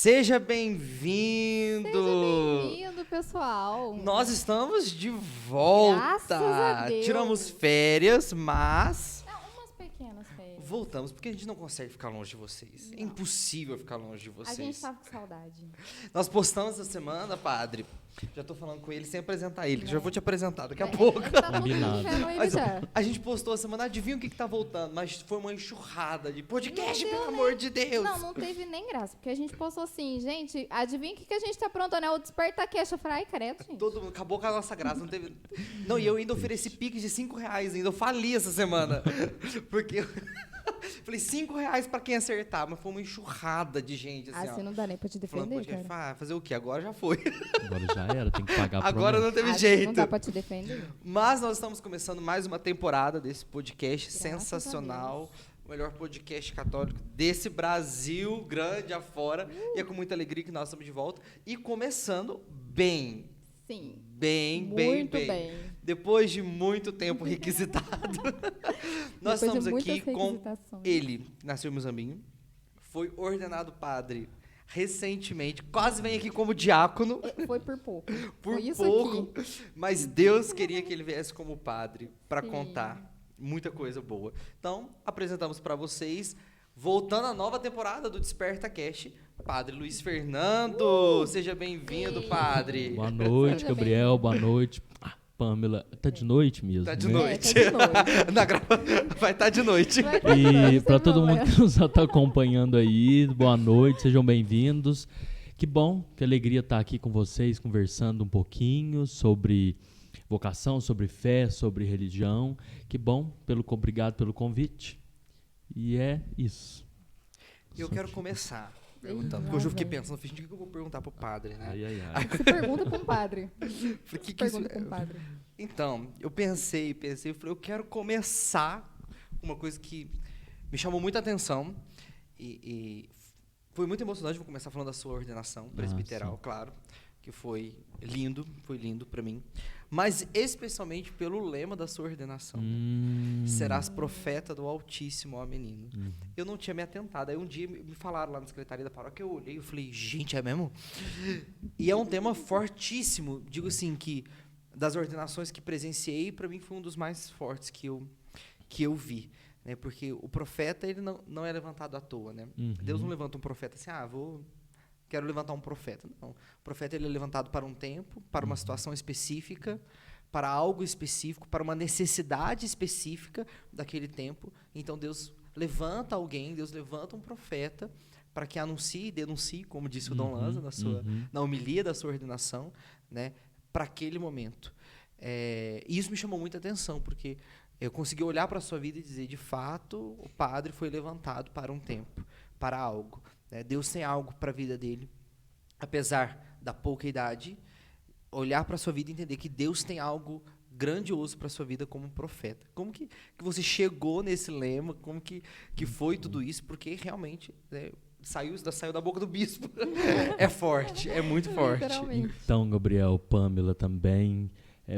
Seja bem-vindo! Seja bem-vindo, pessoal! Nós estamos de volta! Graças a Deus! Tiramos férias, mas Umas pequenas férias. voltamos, porque a gente não consegue ficar longe de vocês. Não. É impossível ficar longe de A vocês. gente tava com saudade. Nós postamos essa semana, padre. Já tô falando com ele sem apresentar ele, que já Né? vou te apresentar daqui a pouco. Tá todo Combinado. mundo vendo ele Mas já. a gente postou a semana, adivinha o que tá voltando? Mas foi uma enxurrada de podcast, Não deu, pelo amor de Deus! Não teve nem graça, porque a gente postou assim, gente, adivinha o que a gente tá aprontando, né? O Desperta Cash. Eu falei, ai, credo, gente. Todo mundo, acabou com a nossa graça, não teve... Não, e eu ainda ofereci piques de R$5 ainda, eu fali essa semana, porque eu falei R$5 pra quem acertar, mas foi uma enxurrada de gente, assim, Assim ó. não dá nem pra te Falando, defender, cara. fazer o quê? Agora já foi. Agora já era, tem que pagar a Agora promessa. não teve Assim jeito. não dá pra te defender. Mas nós estamos começando mais uma temporada desse podcast Graças sensacional. O melhor podcast católico desse Brasil, grande afora. E é com muita alegria que nós estamos de volta. E começando bem. Sim. Bem. Muito bem. Depois de muito tempo requisitado. Nós Depois de estamos aqui muitas com requisitações. ele, nasceu em Muzambinho, foi ordenado padre recentemente, quase vem aqui como diácono, Foi por pouco. por Foi isso pouco, aqui. mas Deus queria que ele viesse como padre para Sim. contar muita coisa boa. Então, apresentamos para vocês, voltando à nova temporada do Desperta Cash, Padre Luiz Fernando. Seja bem-vindo, Sim. padre. Boa noite, Seja Gabriel. Boa noite. Pamela. Tá de noite mesmo, Tá de né? noite. tá de noite. Vai estar de noite. Vai tá de noite, E sem para todo mundo problema. que nos está acompanhando aí, boa noite, sejam bem-vindos. Que bom, que alegria estar aqui com vocês, conversando um pouquinho sobre vocação, sobre fé, sobre religião. Que bom, obrigado pelo convite. E é isso. Eu quero começar perguntando, Ih, porque hoje eu lá fiquei vem. pensando, falei, gente, o que eu vou perguntar pro padre, né? Ai, ai, ai. Você pergunta pra um padre. Falei, que Pergunta isso- pra um padre. Então, eu pensei, eu falei, eu quero começar uma coisa que me chamou muita atenção e foi muito emocionante. Vou começar falando da sua ordenação presbiteral, sim. claro, que foi lindo para mim, mas especialmente pelo lema da sua ordenação. Serás profeta do Altíssimo, ó menino. Eu não tinha me atentado. Aí um dia me falaram lá na secretaria da paróquia, eu olhei e falei, gente, é mesmo? E é um tema fortíssimo. Digo assim, que das ordenações que presenciei, para mim foi um dos mais fortes que eu vi. Né? Porque o profeta, ele não é levantado à toa. Né? Uhum. Deus não levanta um profeta assim, quero levantar um profeta. Não. O profeta, ele é levantado para um tempo, para uma situação específica, para algo específico, para uma necessidade específica daquele tempo. Então, Deus levanta alguém, Deus levanta um profeta para que anuncie e denuncie, como disse o Dom Lanza na homilia da sua ordenação, né, para aquele momento. E isso me chamou muita atenção, porque eu consegui olhar para a sua vida e dizer, de fato, o padre foi levantado para um tempo, para algo. Né? Deus tem algo para a vida dele, apesar da pouca idade, olhar para a sua vida e entender que Deus tem algo grandioso para a sua vida como profeta. Como que você chegou nesse lema? Como que foi tudo isso? Porque realmente saiu da boca do bispo. É forte, é muito forte. Literalmente. Então, Gabriel, Pamela também,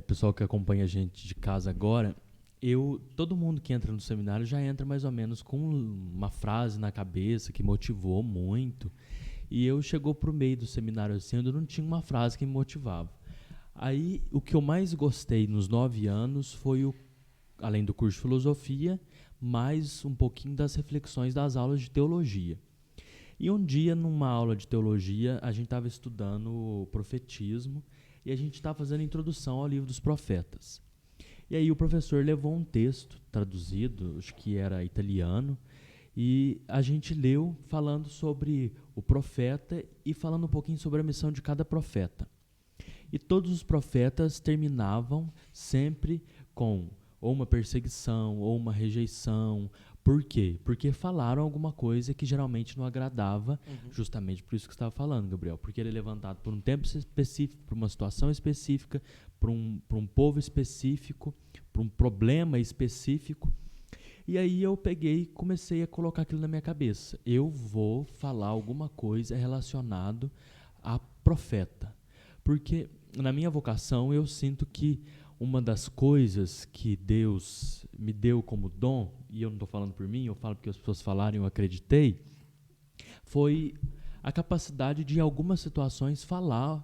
pessoal que acompanha a gente de casa agora, todo mundo que entra no seminário já entra mais ou menos com uma frase na cabeça que motivou muito. E eu chegou pro meio do seminário assim, eu não tinha uma frase que me motivava. Aí, o que eu mais gostei nos 9 anos foi, além do curso de filosofia, mais um pouquinho das reflexões das aulas de teologia. E um dia, numa aula de teologia, a gente estava estudando o profetismo e a gente estava fazendo a introdução ao livro dos profetas. E aí o professor levou um texto traduzido, acho que era italiano, e a gente leu falando sobre o profeta e falando um pouquinho sobre a missão de cada profeta. E todos os profetas terminavam sempre com ou uma perseguição ou uma rejeição. Por quê? Porque falaram alguma coisa que geralmente não agradava, justamente por isso que você estava falando, Gabriel. Porque ele é levantado por um tempo específico, por uma situação específica, por um povo específico, por um problema específico. E aí eu peguei e comecei a colocar aquilo na minha cabeça. Eu vou falar alguma coisa relacionado a profeta. Porque na minha vocação eu sinto que uma das coisas que Deus me deu como dom, e eu não estou falando por mim, eu falo porque as pessoas falaram e eu acreditei, foi a capacidade de, em algumas situações, falar,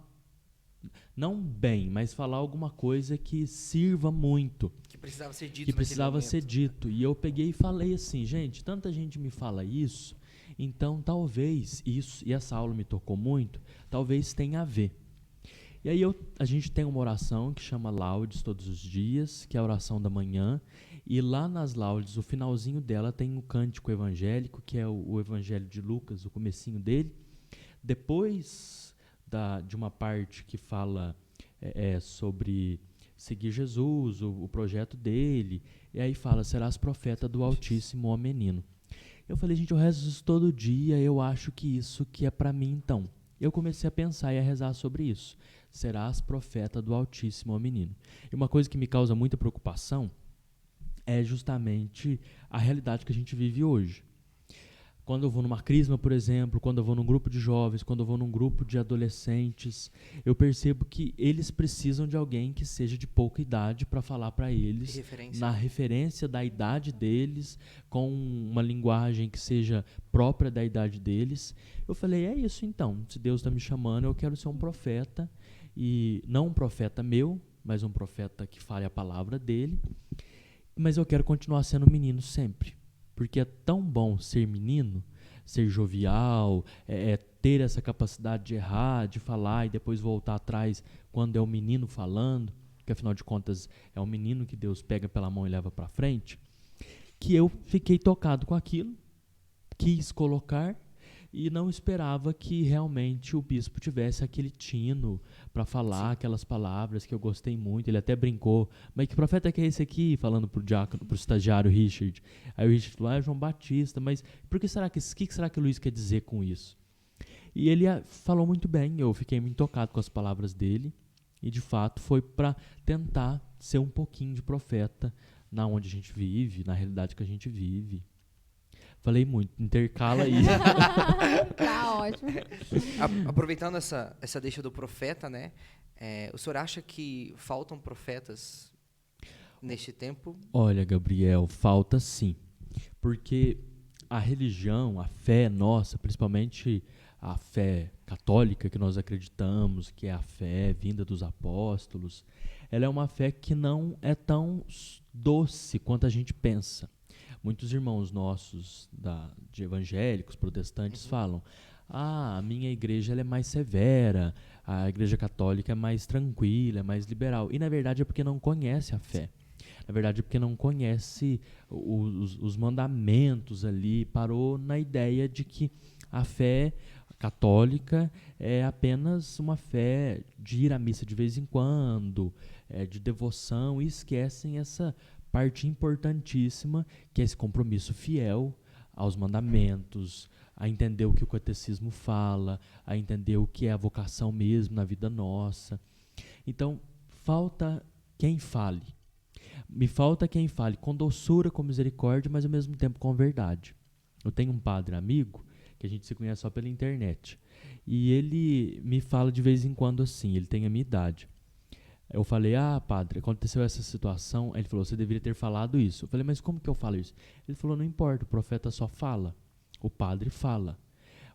não bem, mas falar alguma coisa que sirva muito. Que precisava ser dito Que precisava naquele ser momento. dito. E eu peguei e falei assim, gente, tanta gente me fala isso, então talvez isso, e essa aula me tocou muito, talvez tenha a ver. E aí a gente tem uma oração que chama Laudes todos os dias, que é a oração da manhã, e lá nas Laudes, o finalzinho dela tem um cântico evangélico, que é o Evangelho de Lucas, o comecinho dele. Depois de uma parte que fala sobre seguir Jesus, o projeto dele, e aí fala, serás profeta do Altíssimo, ó menino. Eu falei, gente, eu rezo isso todo dia, eu acho que isso que é para mim então. Eu comecei a pensar e a rezar sobre isso. Serás profeta do Altíssimo, ó menino. E uma coisa que me causa muita preocupação é justamente a realidade que a gente vive hoje. Quando eu vou numa crisma, por exemplo, quando eu vou num grupo de jovens, quando eu vou num grupo de adolescentes, eu percebo que eles precisam de alguém que seja de pouca idade para falar para eles, na referência da idade deles, com uma linguagem que seja própria da idade deles. Eu falei, é isso então, se Deus está me chamando, eu quero ser um profeta, e não um profeta meu, mas um profeta que fale a palavra dele, mas eu quero continuar sendo menino sempre. Porque é tão bom ser menino, ser jovial, ter essa capacidade de errar, de falar e depois voltar atrás quando é o menino falando, que afinal de contas é o menino que Deus pega pela mão e leva para frente, que eu fiquei tocado com aquilo, quis colocar e não esperava que realmente o bispo tivesse aquele tino para falar aquelas palavras que eu gostei muito. Ele até brincou, mas que profeta que é esse aqui? Falando pro estagiário Richard. Aí o Richard falou, é João Batista, mas por que será que será que o Luiz quer dizer com isso? E ele falou muito bem, eu fiquei muito tocado com as palavras dele, e de fato foi para tentar ser um pouquinho de profeta na onde a gente vive, na realidade que a gente vive. Falei muito, intercala aí. Tá ótimo. Aproveitando essa deixa do profeta, né? O senhor acha que faltam profetas neste tempo? Olha, Gabriel, falta sim. Porque a religião, a fé nossa, principalmente a fé católica que nós acreditamos, que é a fé vinda dos apóstolos, ela é uma fé que não é tão doce quanto a gente pensa. Muitos irmãos nossos de evangélicos, protestantes, falam, a minha igreja ela é mais severa, a igreja católica é mais tranquila, é mais liberal. E na verdade é porque não conhece a fé. Na verdade é porque não conhece os mandamentos ali, parou na ideia de que a fé católica é apenas uma fé de ir à missa de vez em quando, de devoção, e esquecem essa parte importantíssima, que é esse compromisso fiel aos mandamentos, a entender o que o catecismo fala, a entender o que é a vocação mesmo na vida nossa. Então, falta quem fale. Me falta quem fale com doçura, com misericórdia, mas ao mesmo tempo com verdade. Eu tenho um padre amigo, que a gente se conhece só pela internet, e ele me fala de vez em quando assim, ele tem a minha idade. Eu falei, padre, aconteceu essa situação. Aí ele falou, você deveria ter falado isso. Eu falei, mas como que eu falo isso? Ele falou, não importa, o profeta só fala. O padre fala.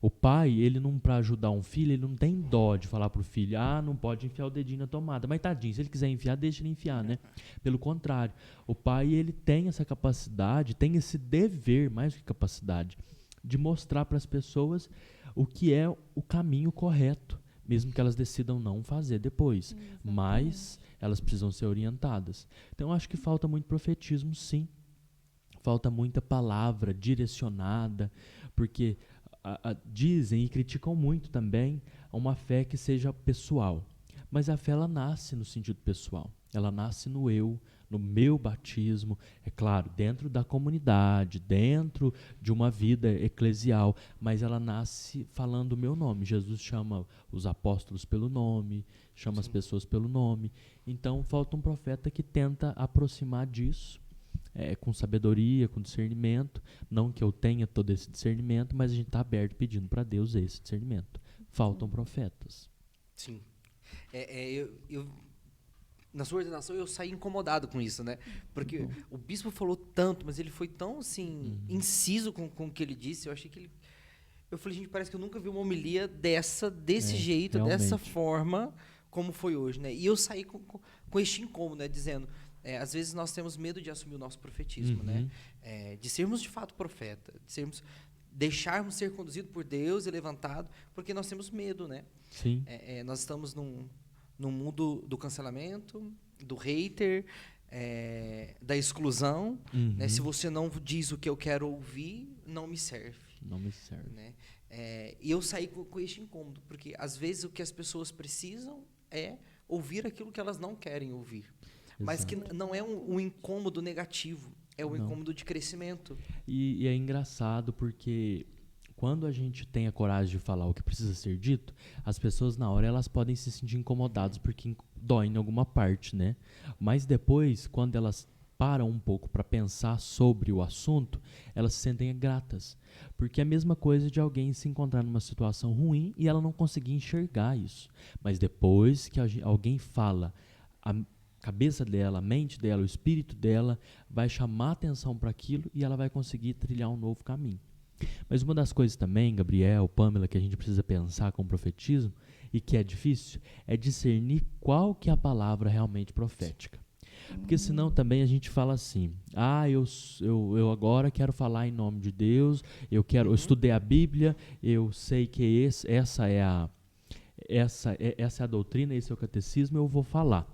O pai, ele não, para ajudar um filho, ele não tem dó de falar pro filho, não pode enfiar o dedinho na tomada. Mas tadinho, se ele quiser enfiar, deixa ele enfiar, né? Pelo contrário, o pai, ele tem essa capacidade, tem esse dever, mais do que capacidade, de mostrar para as pessoas o que é o caminho correto, mesmo que elas decidam não fazer depois. Exatamente. Mas elas precisam ser orientadas. Então, eu acho que falta muito profetismo, sim. Falta muita palavra direcionada, porque dizem e criticam muito também uma fé que seja pessoal. Mas a fé, ela nasce no sentido pessoal. Ela nasce no eu, no meu batismo, é claro, dentro da comunidade, dentro de uma vida eclesial, mas ela nasce falando o meu nome. Jesus chama os apóstolos pelo nome, chama as pessoas pelo nome. Então, falta um profeta que tenta aproximar disso, com sabedoria, com discernimento. Não que eu tenha todo esse discernimento, mas a gente está aberto pedindo para Deus esse discernimento. Faltam profetas. Sim. Na sua ordenação eu saí incomodado com isso, né? Porque o bispo falou tanto, mas ele foi tão, assim, inciso com o que ele disse. Eu achei que Eu falei, gente, parece que eu nunca vi uma homilia desse É, jeito, realmente. dessa forma, como foi hoje, né? E eu saí com este incômodo, né? Dizendo, às vezes nós temos medo de assumir o nosso profetismo, né? De sermos de fato profeta, deixarmos ser conduzido por Deus e levantado, porque nós temos medo, né? Sim. Nós estamos num mundo do cancelamento, do hater, da exclusão, né? Se você não diz o que eu quero ouvir, não me serve. Não me serve. Né? E eu saí com este incômodo, porque às vezes o que as pessoas precisam é ouvir aquilo que elas não querem ouvir. Mas que não é um incômodo negativo, é um Não. incômodo de crescimento. E é engraçado porque quando a gente tem a coragem de falar o que precisa ser dito, as pessoas na hora elas podem se sentir incomodadas porque dói em alguma parte, né? Mas depois, quando elas param um pouco para pensar sobre o assunto, elas se sentem gratas. Porque é a mesma coisa de alguém se encontrar numa situação ruim e ela não conseguir enxergar isso. Mas depois que alguém fala, a cabeça dela, a mente dela, o espírito dela vai chamar atenção para aquilo e ela vai conseguir trilhar um novo caminho. Mas uma das coisas também, Gabriel, Pamela, que a gente precisa pensar com o profetismo e que é difícil, é discernir qual que é a palavra realmente profética. Porque senão também a gente fala assim, eu agora quero falar em nome de Deus, eu estudei a Bíblia, eu sei que essa é a doutrina, esse é o catecismo, eu vou falar.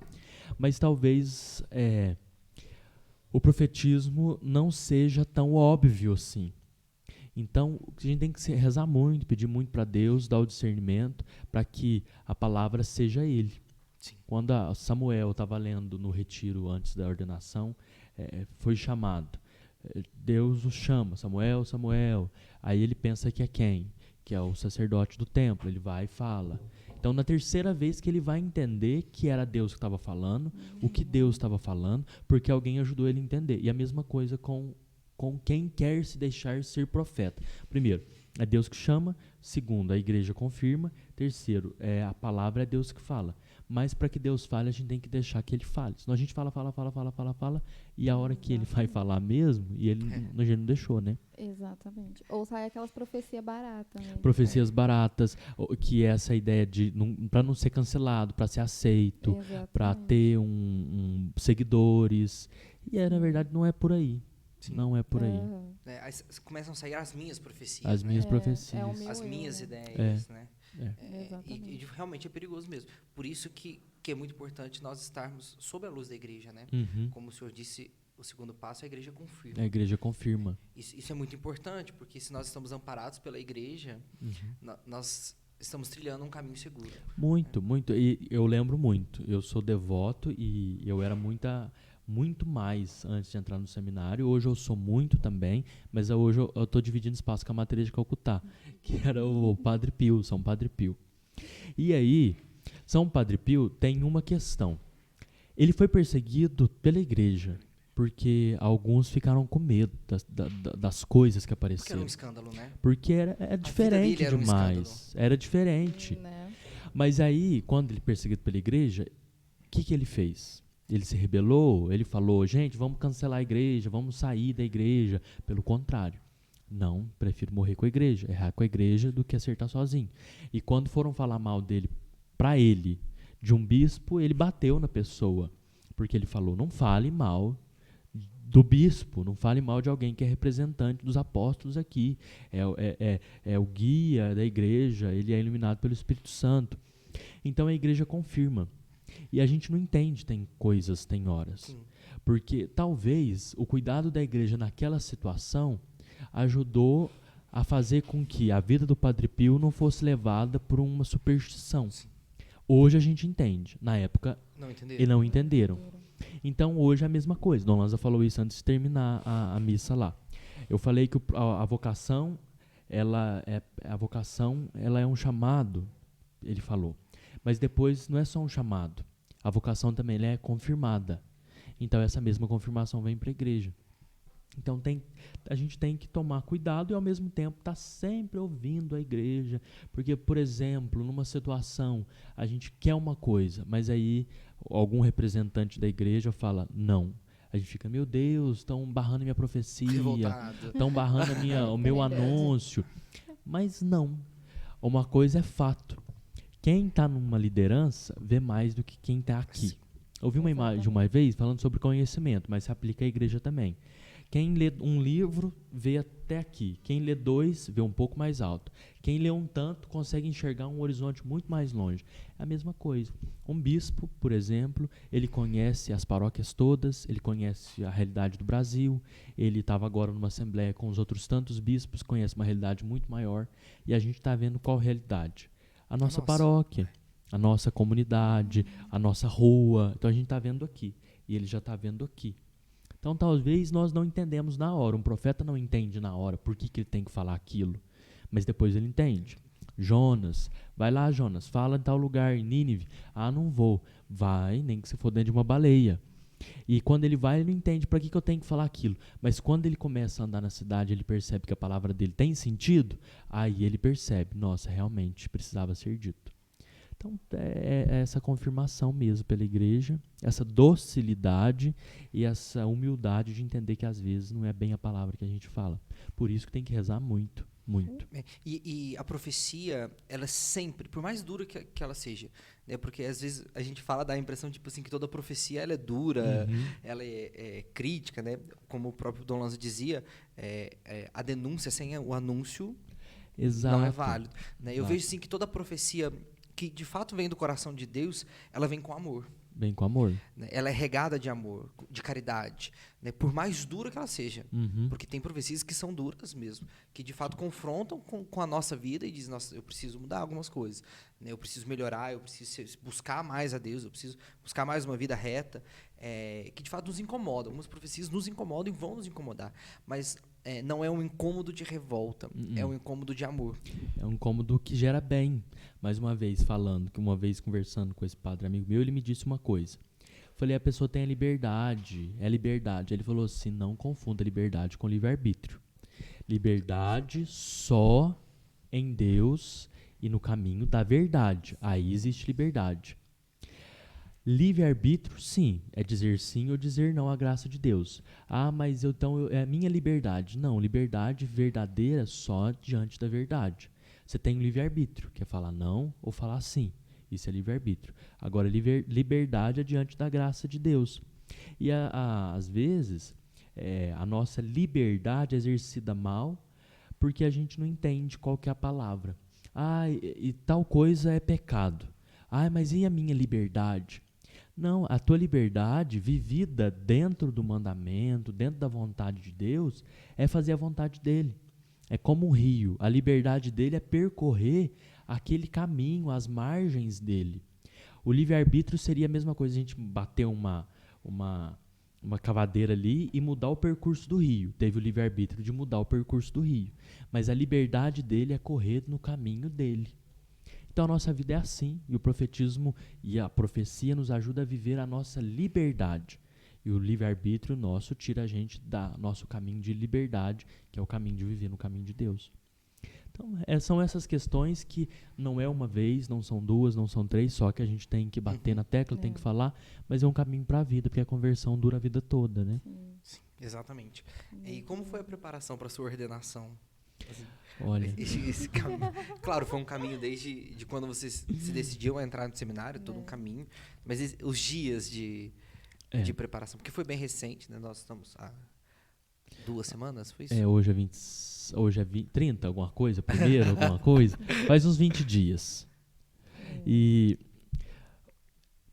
Mas talvez o profetismo não seja tão óbvio assim. Então, a gente tem que rezar muito, pedir muito para Deus, dar o discernimento, para que a palavra seja Ele. Sim. Quando Samuel estava lendo no retiro antes da ordenação, foi chamado. Deus o chama, Samuel, Samuel. Aí ele pensa que é quem? Que é o sacerdote do templo. Ele vai e fala. Então, na terceira vez que ele vai entender que era Deus que estava falando, o que Deus estava falando, porque alguém ajudou ele a entender. E a mesma coisa com quem quer se deixar ser profeta. Primeiro, é Deus que chama. Segundo, a igreja confirma. Terceiro, a palavra é Deus que fala. Mas para que Deus fale, a gente tem que deixar que Ele fale. Senão a gente fala, e a hora que Ele vai falar mesmo, e Ele a gente não deixou, né? Exatamente. Ou sai aquelas profecias baratas, né? Profecias baratas, que é essa ideia de, para não ser cancelado, para ser aceito, para ter seguidores. E na verdade não é por aí. Sim. Não é por aí. Aí começam a sair as minhas profecias, As minhas profecias. as minhas ideias, né? E realmente é perigoso mesmo. Por isso que é muito importante nós estarmos sob a luz da igreja, né? Como o senhor disse, o segundo passo, a igreja confirma. A igreja confirma. Isso é muito importante, porque se nós estamos amparados pela igreja, nós estamos trilhando um caminho seguro. Muito, muito. E eu lembro muito. Eu sou devoto e eu era muito mais antes de entrar no seminário. Hoje eu sou muito também, mas hoje eu estou dividindo espaço com a matéria de Calcutá, que era o Padre Pio, São Padre Pio. E aí, São Padre Pio tem uma questão. Ele foi perseguido pela igreja, porque alguns ficaram com medo das coisas que apareceram. Porque era um escândalo, né? Porque era diferente era demais. Era diferente. Né? Mas aí, quando ele é perseguido pela igreja, o que ele fez? Ele se rebelou, ele falou, gente, vamos cancelar a igreja, vamos sair da igreja. Pelo contrário. Não, prefiro morrer com a igreja, errar com a igreja do que acertar sozinho. E quando foram falar mal dele, para ele, de um bispo, ele bateu na pessoa. Porque ele falou, não fale mal do bispo, não fale mal de alguém que é representante dos apóstolos aqui. É o guia da igreja, ele é iluminado pelo Espírito Santo. Então a igreja confirma. E a gente não entende, tem coisas, tem horas. Sim. Porque talvez o cuidado da igreja naquela situação ajudou a fazer com que a vida do Padre Pio não fosse levada por uma superstição. Sim. Hoje a gente entende. Na época, Não não entenderam. Então, hoje é a mesma coisa. Dom Lanza falou isso antes de terminar a missa lá. Eu falei que a vocação, ela é um chamado, ele falou. Mas depois não é só um chamado. A vocação também é confirmada. Então essa mesma confirmação vem para a igreja. Então a gente tem que tomar cuidado e ao mesmo tempo estar sempre ouvindo a igreja. Porque, por exemplo, numa situação a gente quer uma coisa, mas aí algum representante da igreja fala não. A gente fica, meu Deus, estão barrando minha profecia, estão barrando o meu anúncio. Mas não. Uma coisa é fato. Quem está numa liderança vê mais do que quem está aqui. Eu vi uma imagem uma vez falando sobre conhecimento, mas se aplica à igreja também. Quem lê um livro vê até aqui. Quem lê 2 vê um pouco mais alto. Quem lê um tanto consegue enxergar um horizonte muito mais longe. É a mesma coisa. Um bispo, por exemplo, ele conhece as paróquias todas, ele conhece a realidade do Brasil, ele estava agora numa assembleia com os outros tantos bispos, conhece uma realidade muito maior, e a gente está vendo qual realidade? A nossa paróquia, a nossa comunidade, a nossa rua. Então a gente está vendo aqui, e ele já está vendo aqui. Então talvez nós não entendemos na hora, um profeta não entende na hora por que ele tem que falar aquilo, mas depois ele entende. Jonas, vai lá Jonas, fala em tal lugar, em Nínive. Ah, não vou. Vai, nem que você for dentro de uma baleia. E quando ele vai, ele não entende para que eu tenho que falar aquilo. Mas quando ele começa a andar na cidade, ele percebe que a palavra dele tem sentido, aí ele percebe, nossa, realmente precisava ser dito. Então, é essa confirmação mesmo pela igreja, essa docilidade e essa humildade de entender que às vezes não é bem a palavra que a gente fala. Por isso que tem que rezar muito, muito. E a profecia, ela sempre, por mais dura que ela seja, né, porque às vezes a gente fala, dá a impressão tipo assim, que toda profecia ela é dura, ela é crítica, né? Como o próprio Dom Lanza dizia, a denúncia sem o anúncio não é válido. Né? Eu vejo sim que toda profecia que de fato vem do coração de Deus, ela vem com amor. Vem com amor. Né? Ela é regada de amor, de caridade, né? Por mais dura que ela seja. Porque tem profecias que são duras mesmo, que de fato confrontam com a nossa vida e dizem, nossa, eu preciso mudar algumas coisas, né? Eu preciso melhorar, eu preciso buscar mais a Deus, eu preciso buscar mais uma vida reta, que de fato nos incomoda. Algumas profecias nos incomodam e vão nos incomodar, mas não é um incômodo de revolta, é um incômodo de amor. É um incômodo que gera bem. Mais uma vez falando, que uma vez conversando com esse padre amigo meu, ele me disse uma coisa. Falei, a pessoa tem a liberdade, é liberdade. Ele falou assim, não confunda liberdade com livre-arbítrio. Liberdade só em Deus e no caminho da verdade. Aí existe liberdade. Livre-arbítrio, sim, é dizer sim ou dizer não à graça de Deus. Ah, mas é a minha liberdade. Não, liberdade verdadeira só diante da verdade. Você tem o livre-arbítrio, que é falar não ou falar sim. Isso é livre-arbítrio. Agora, liberdade é diante da graça de Deus. E às vezes, a nossa liberdade é exercida mal porque a gente não entende qual que é a palavra. Ah, e tal coisa é pecado. Ah, mas e a minha liberdade? Não, a tua liberdade vivida dentro do mandamento, dentro da vontade de Deus, é fazer a vontade dele. É como um rio. A liberdade dele é percorrer aquele caminho, as margens dele. O livre-arbítrio seria a mesma coisa, a gente bater uma cavadeira ali e mudar o percurso do rio. Teve o livre-arbítrio de mudar o percurso do rio. Mas a liberdade dele é correr no caminho dele. Então a nossa vida é assim, e o profetismo e a profecia nos ajuda a viver a nossa liberdade. E o livre-arbítrio nosso tira a gente do nosso caminho de liberdade, que é o caminho de viver no caminho de Deus. Então são essas questões que não é uma vez, não são duas, não são três, só que a gente tem que bater na tecla, tem que falar, mas é um caminho para a vida, porque a conversão dura a vida toda, né? Sim, exatamente. E como foi a preparação para a sua ordenação? Assim, Olha, esse caminho. Claro, foi um caminho desde quando você se decidiu a entrar no seminário, todo um caminho. Mas os dias de preparação, porque foi bem recente, né? Nós estamos há 2 semanas, foi isso? Hoje é 30, alguma coisa, primeiro, alguma coisa. Faz uns 20 dias. E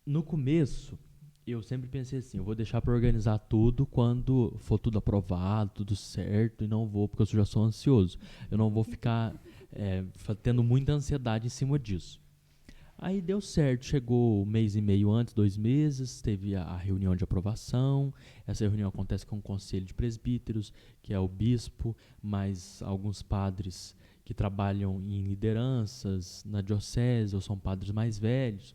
no começo, eu sempre pensei assim, eu vou deixar para organizar tudo quando for tudo aprovado, tudo certo, e não vou, porque eu já sou ansioso. Eu não vou ficar tendo muita ansiedade em cima disso. Aí deu certo, chegou 1 mês e meio antes, 2 meses, teve a reunião de aprovação. Essa reunião acontece com o conselho de presbíteros, que é o bispo, mais alguns padres que trabalham em lideranças na diocese, ou são padres mais velhos.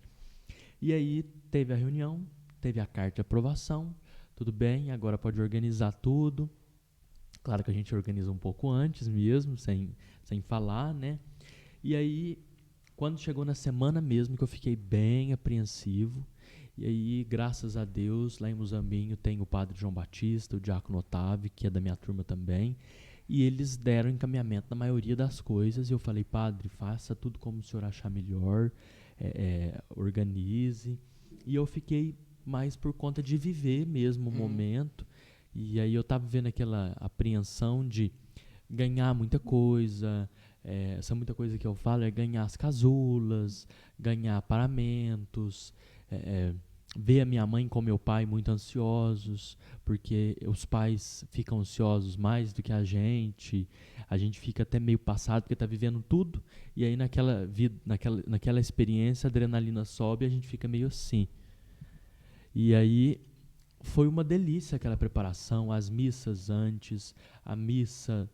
E aí teve a reunião, teve a carta de aprovação, tudo bem, agora pode organizar tudo. Claro que a gente organiza um pouco antes mesmo, sem falar, né? E aí, quando chegou na semana mesmo, que eu fiquei bem apreensivo, e aí, graças a Deus, lá em Muzambinho tem o padre João Batista, o diácono Otávio, que é da minha turma também, e eles deram encaminhamento na maioria das coisas. E eu falei, padre, faça tudo como o senhor achar melhor, organize. E eu fiquei mais por conta de viver mesmo o momento. E aí eu estava vendo aquela apreensão de ganhar muita coisa. Essa muita coisa que eu falo é ganhar as casulas, ganhar paramentos, ver a minha mãe com meu pai muito ansiosos, porque os pais ficam ansiosos mais do que a gente fica até meio passado porque está vivendo tudo, e aí naquela experiência a adrenalina sobe e a gente fica meio assim. E aí foi uma delícia aquela preparação, as missas antes, a missa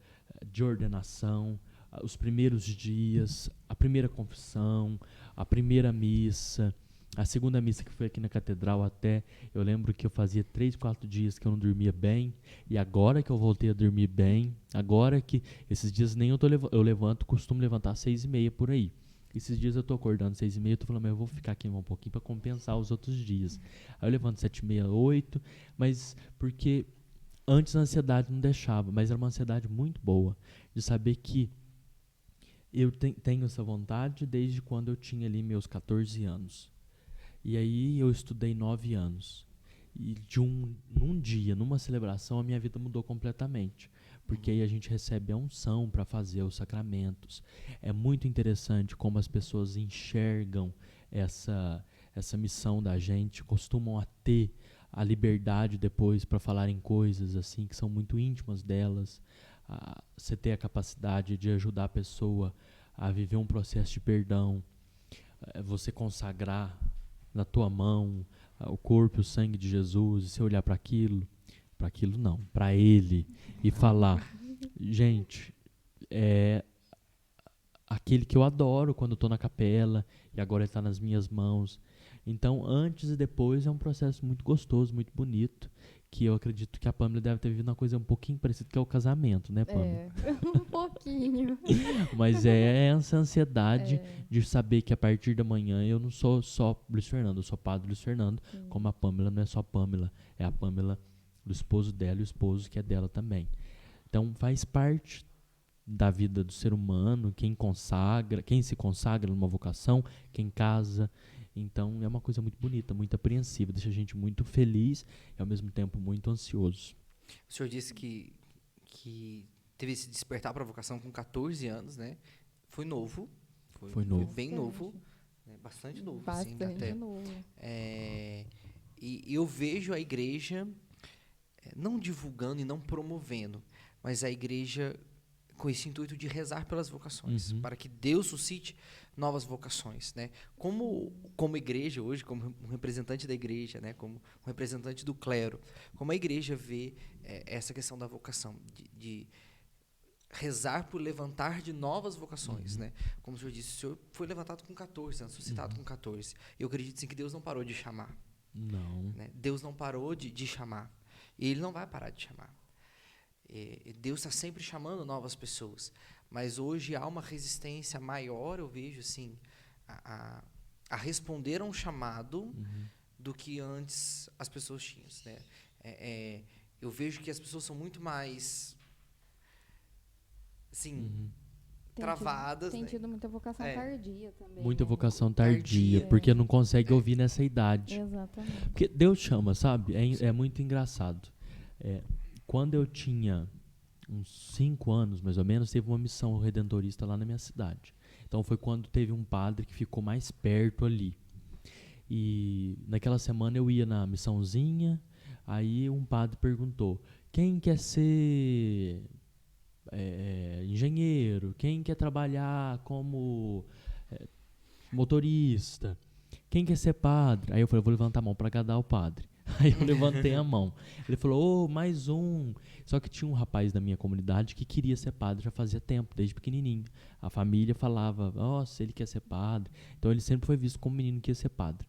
de ordenação, os primeiros dias, a primeira confissão, a primeira missa, a segunda missa que foi aqui na catedral até, eu lembro que eu fazia 3, 4 dias que eu não dormia bem, e agora que eu voltei a dormir bem, agora que esses dias nem eu costumo levantar às 6h30 por aí. Esses dias eu tô acordando 6h30, eu tô falando, mas eu vou ficar aqui um pouquinho para compensar os outros dias. Aí eu levanto 7h30, 8h, mas porque antes a ansiedade não deixava, mas era uma ansiedade muito boa, de saber que eu tenho essa vontade desde quando eu tinha ali meus 14 anos. E aí eu estudei 9 anos. E num dia, numa celebração, a minha vida mudou completamente. Porque aí a gente recebe a unção para fazer os sacramentos. É muito interessante como as pessoas enxergam essa missão da gente, costumam a ter a liberdade depois para falarem coisas assim que são muito íntimas delas. Você ter a capacidade de ajudar a pessoa a viver um processo de perdão, você consagrar na tua mão o corpo e o sangue de Jesus, e você olhar para aquilo não, para Ele, e falar, gente, é aquele que eu adoro quando eu estou na capela, e agora ele está nas minhas mãos. Então, antes e depois é um processo muito gostoso, muito bonito, que eu acredito que a Pâmela deve ter vivido uma coisa um pouquinho parecida, que é o casamento, né, Pâmela? Um pouquinho. Mas é essa ansiedade de saber que a partir da manhã eu não sou só Luiz Fernando, eu sou padre Luiz Fernando, como a Pâmela não é só Pâmela, é a Pâmela do esposo dela e o esposo que é dela também. Então faz parte da vida do ser humano, quem se consagra numa vocação, quem casa. Então é uma coisa muito bonita, muito apreensiva, deixa a gente muito feliz e ao mesmo tempo muito ansioso. O senhor disse que teve esse despertar para a vocação com 14 anos, né? Foi novo. Foi novo. Bem novo. Né? Bastante novo. Bastante assim, até. novo. E eu vejo a igreja não divulgando e não promovendo, mas a igreja com esse intuito de rezar pelas vocações, para que Deus suscite novas vocações, né? Como igreja hoje, como um representante da igreja, né? Como um representante do clero, como a igreja vê essa questão da vocação, de rezar por levantar de novas vocações, né? Como o senhor disse, o senhor foi levantado com 14 anos, suscitado com 14. Eu acredito sim que Deus não parou de chamar. Não. Né? Deus não parou de chamar. E Ele não vai parar de chamar. Deus está sempre chamando novas pessoas, mas hoje há uma resistência maior, eu vejo assim, a responder a um chamado do que antes as pessoas tinham, né? Eu vejo que as pessoas são muito mais assim, travadas. Tem né? tido muita vocação tardia também. Muita né? vocação tardia, Tardia. porque não consegue ouvir nessa idade. Exatamente. Porque Deus chama, sabe? É muito engraçado. Quando eu tinha uns 5 anos, mais ou menos, teve uma missão redentorista lá na minha cidade. Então foi quando teve um padre que ficou mais perto ali. E naquela semana eu ia na missãozinha, aí um padre perguntou, quem quer ser engenheiro? Quem quer trabalhar como motorista? Quem quer ser padre? Aí eu falei, vou levantar a mão para agradar o padre. Aí eu levantei a mão. Ele falou, mais um. Só que tinha um rapaz da minha comunidade que queria ser padre já fazia tempo, desde pequenininho. A família falava, nossa, ele quer ser padre. Então ele sempre foi visto como menino que ia ser padre.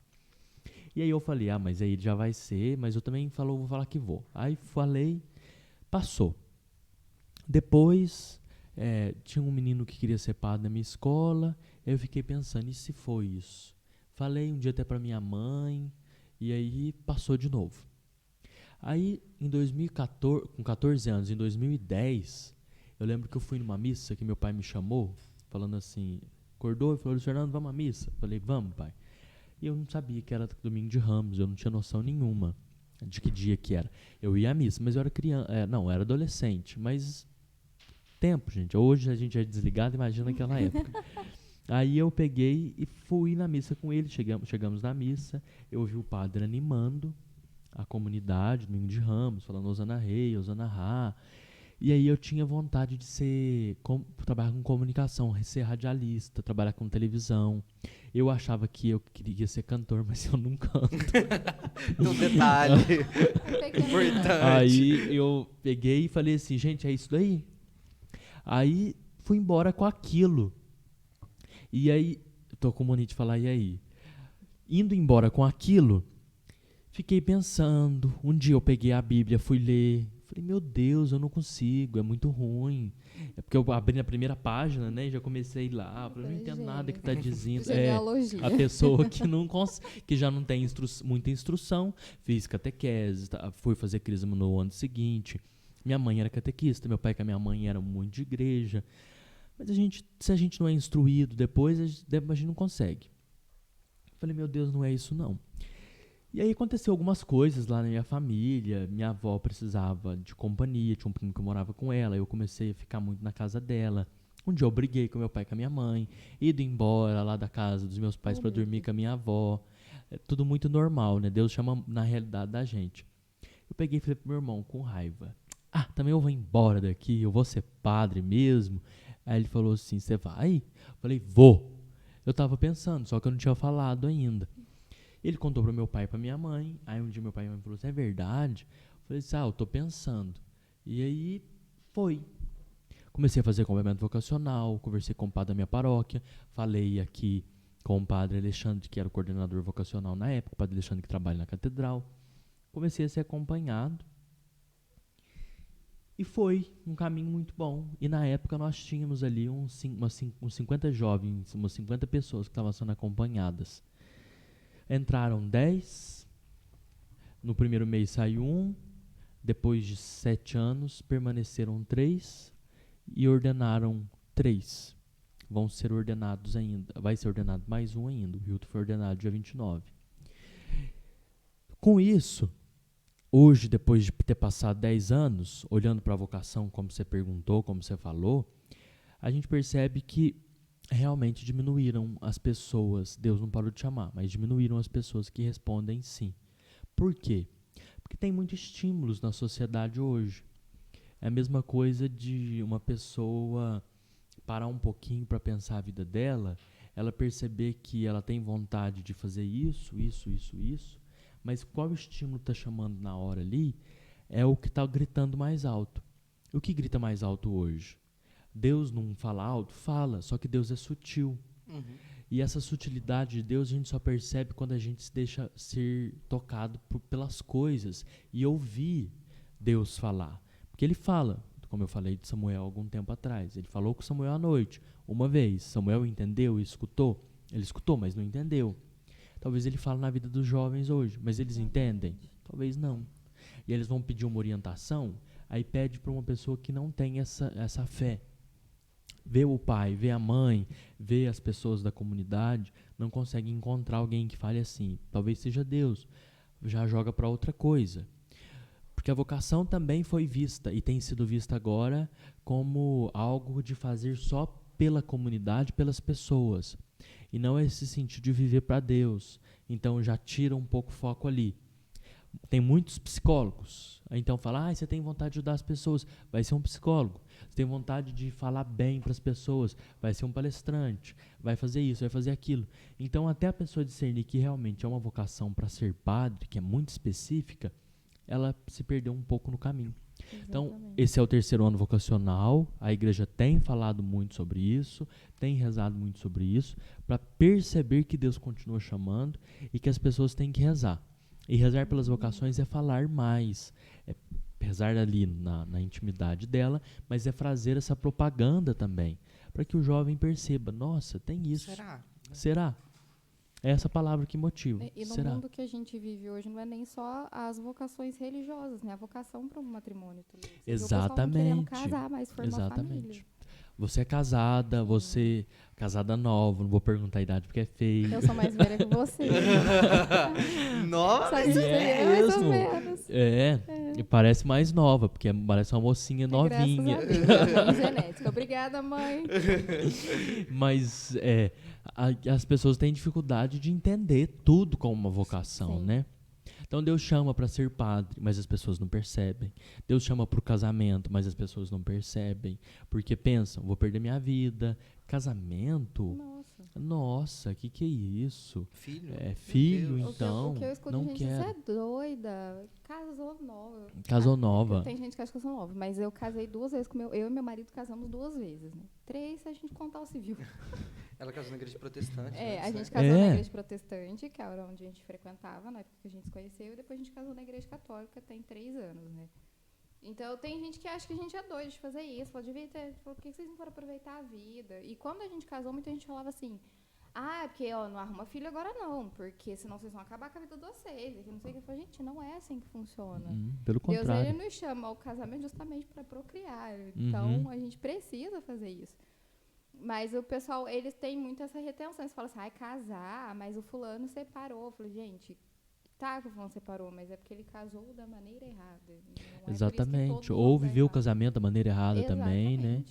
E aí eu falei, mas aí ele já vai ser, mas eu também vou falar que vou. Aí falei, passou. Depois, tinha um menino que queria ser padre na minha escola, eu fiquei pensando, e se foi isso? Falei um dia até para minha mãe, e aí passou de novo. Aí, em 2014, com 14 anos, em 2010, Eu lembro que eu fui numa missa que meu pai me chamou, falando assim, acordou e falou, Luiz Fernando, vamos à missa? Falei, vamos, pai. E eu não sabia que era domingo de Ramos, eu não tinha noção nenhuma de que dia que era. Eu ia à missa, mas eu era criança, eu era adolescente, mas tempo, gente. Hoje a gente é desligado, imagina aquela época. Aí eu peguei e fui na missa com ele, chegamos na missa, eu ouvi o padre animando a comunidade, domingo de Ramos, falando Osana Rei, Osana Rá. E aí eu tinha vontade de trabalhar com comunicação, ser radialista, trabalhar com televisão. Eu achava que eu queria ser cantor, mas eu não canto. Um detalhe importante. Aí eu peguei e falei assim, gente, é isso daí? Aí fui embora com aquilo. E aí, tô com mania de falar, e aí? Indo embora com aquilo, fiquei pensando. Um dia eu peguei a Bíblia, fui ler. Falei, meu Deus, eu não consigo, é muito ruim. É porque eu abri na primeira página, né? E já comecei lá. Eu não entendo nada que está dizendo. Genealogia. A pessoa que não que já não tem muita instrução, fiz catequese, fui fazer crisma no ano seguinte. Minha mãe era catequista, meu pai com a minha mãe eram muito de igreja. Mas se a gente não é instruído depois, a gente não consegue. Falei, meu Deus, não é isso não. E aí aconteceu algumas coisas lá na minha família. Minha avó precisava de companhia, tinha um primo que eu morava com ela. Eu comecei a ficar muito na casa dela. Um dia eu briguei com meu pai e com a minha mãe, ido embora lá da casa dos meus pais para dormir com a minha avó. É tudo muito normal, né? Deus chama na realidade da gente. Eu peguei e falei pro meu irmão com raiva. Também eu vou embora daqui, eu vou ser padre mesmo. Aí ele falou assim, você vai? Eu falei, vou. Eu tava pensando, só que eu não tinha falado ainda. Ele contou pro meu pai e pra minha mãe. Aí um dia meu pai e minha mãe falou assim, é verdade? Eu falei assim, eu tô pensando. E aí foi. Comecei a fazer acompanhamento vocacional, conversei com o padre da minha paróquia, falei aqui com o padre Alexandre, que era o coordenador vocacional na época, o padre Alexandre que trabalha na catedral. Comecei a ser acompanhado. E foi um caminho muito bom. E na época nós tínhamos ali uns 50 jovens, umas 50 pessoas que estavam sendo acompanhadas. Entraram 10, no primeiro mês saiu 1, depois de 7 anos permaneceram 3 e ordenaram 3. Vão ser ordenados ainda, vai ser ordenado mais um ainda. O Hilton foi ordenado dia 29. Com isso, hoje, depois de ter passado 10 anos, olhando para a vocação, como você perguntou, como você falou, a gente percebe que realmente diminuíram as pessoas, Deus não parou de chamar, mas diminuíram as pessoas que respondem sim. Por quê? Porque tem muitos estímulos na sociedade hoje. É a mesma coisa de uma pessoa parar um pouquinho para pensar a vida dela, ela perceber que ela tem vontade de fazer isso, mas qual estímulo está chamando na hora ali é o que está gritando mais alto. O que grita mais alto hoje? Deus não fala alto? Fala, só que Deus é sutil. E essa sutilidade de Deus a gente só percebe quando a gente se deixa ser tocado pelas coisas e ouvir Deus falar. Porque ele fala, como eu falei de Samuel há algum tempo atrás, ele falou com Samuel à noite, uma vez. Samuel entendeu e escutou? Ele escutou, mas não entendeu. Talvez ele fale na vida dos jovens hoje, mas eles entendem? Talvez não. E eles vão pedir uma orientação, aí pede para uma pessoa que não tem essa fé. Vê o pai, vê a mãe, vê as pessoas da comunidade, não consegue encontrar alguém que fale assim. Talvez seja Deus, já joga para outra coisa. Porque a vocação também foi vista e tem sido vista agora como algo de fazer só pela comunidade, pelas pessoas. E não esse sentido de viver para Deus. Então já tira um pouco o foco ali. Tem muitos psicólogos. Então fala, você tem vontade de ajudar as pessoas, vai ser um psicólogo. Você tem vontade de falar bem para as pessoas, vai ser um palestrante. Vai fazer isso, vai fazer aquilo. Então até a pessoa discernir que realmente é uma vocação para ser padre, que é muito específica, ela se perdeu um pouco no caminho. Exatamente. Então, esse é o 3º ano vocacional, a igreja tem falado muito sobre isso, tem rezado muito sobre isso, para perceber que Deus continua chamando e que as pessoas têm que rezar. E rezar pelas vocações é falar mais, é rezar ali na intimidade dela, mas é fazer essa propaganda também, para que o jovem perceba, nossa, tem isso. Será? Será? É essa palavra que motiva. E no Será? mundo que a gente vive hoje, não é nem só as vocações religiosas, né? A vocação para o matrimônio também. Você vê o pessoal não querendo Exatamente. casar, mas formar família. Você é casada, você casada nova, não vou perguntar a idade porque é feio. Eu sou mais velha que você. Nossa, Só é dizer, mais ou mesmo. menos. E parece mais nova, porque parece uma mocinha novinha. Graças a Deus. Genética. Obrigada, mãe. Mas as pessoas têm dificuldade de entender tudo como uma vocação, Sim. né? Então Deus chama para ser padre, mas as pessoas não percebem. Deus chama para o casamento, mas as pessoas não percebem. Porque pensam, vou perder minha vida. Casamento? Nossa, que é isso? filho. É filho, Deus. então. O que eu escuto, não gente, quero. você é doida. Casou nova. Casou nova. Tem gente que acha que eu sou nova, mas eu casei 2 vezes com eu e meu marido casamos 2 vezes, né? 3 se a gente contar o civil. Ela casou na igreja protestante. A né? gente casou na igreja protestante, que era onde a gente frequentava, na época que a gente se conheceu, e depois a gente casou na igreja católica, tem 3 anos, né? Então, tem gente que acha que a gente é doido de fazer isso. Fala, por que vocês não foram aproveitar a vida? E quando a gente casou, muita gente falava assim, é porque não arruma filho agora não, porque senão vocês vão acabar com a vida de vocês. E que não sei o que. Eu falei, gente, não é assim que funciona. Pelo Deus, contrário. ele nos chama ao casamento justamente para procriar. Então, a gente precisa fazer isso. Mas o pessoal, eles têm muito essa retenção. Eles falam assim, casar, mas o fulano separou. Eu falei, gente, tá que o fulano separou, mas é porque ele casou da maneira errada. Não Exatamente. É Ou viveu o casamento da maneira errada também, né?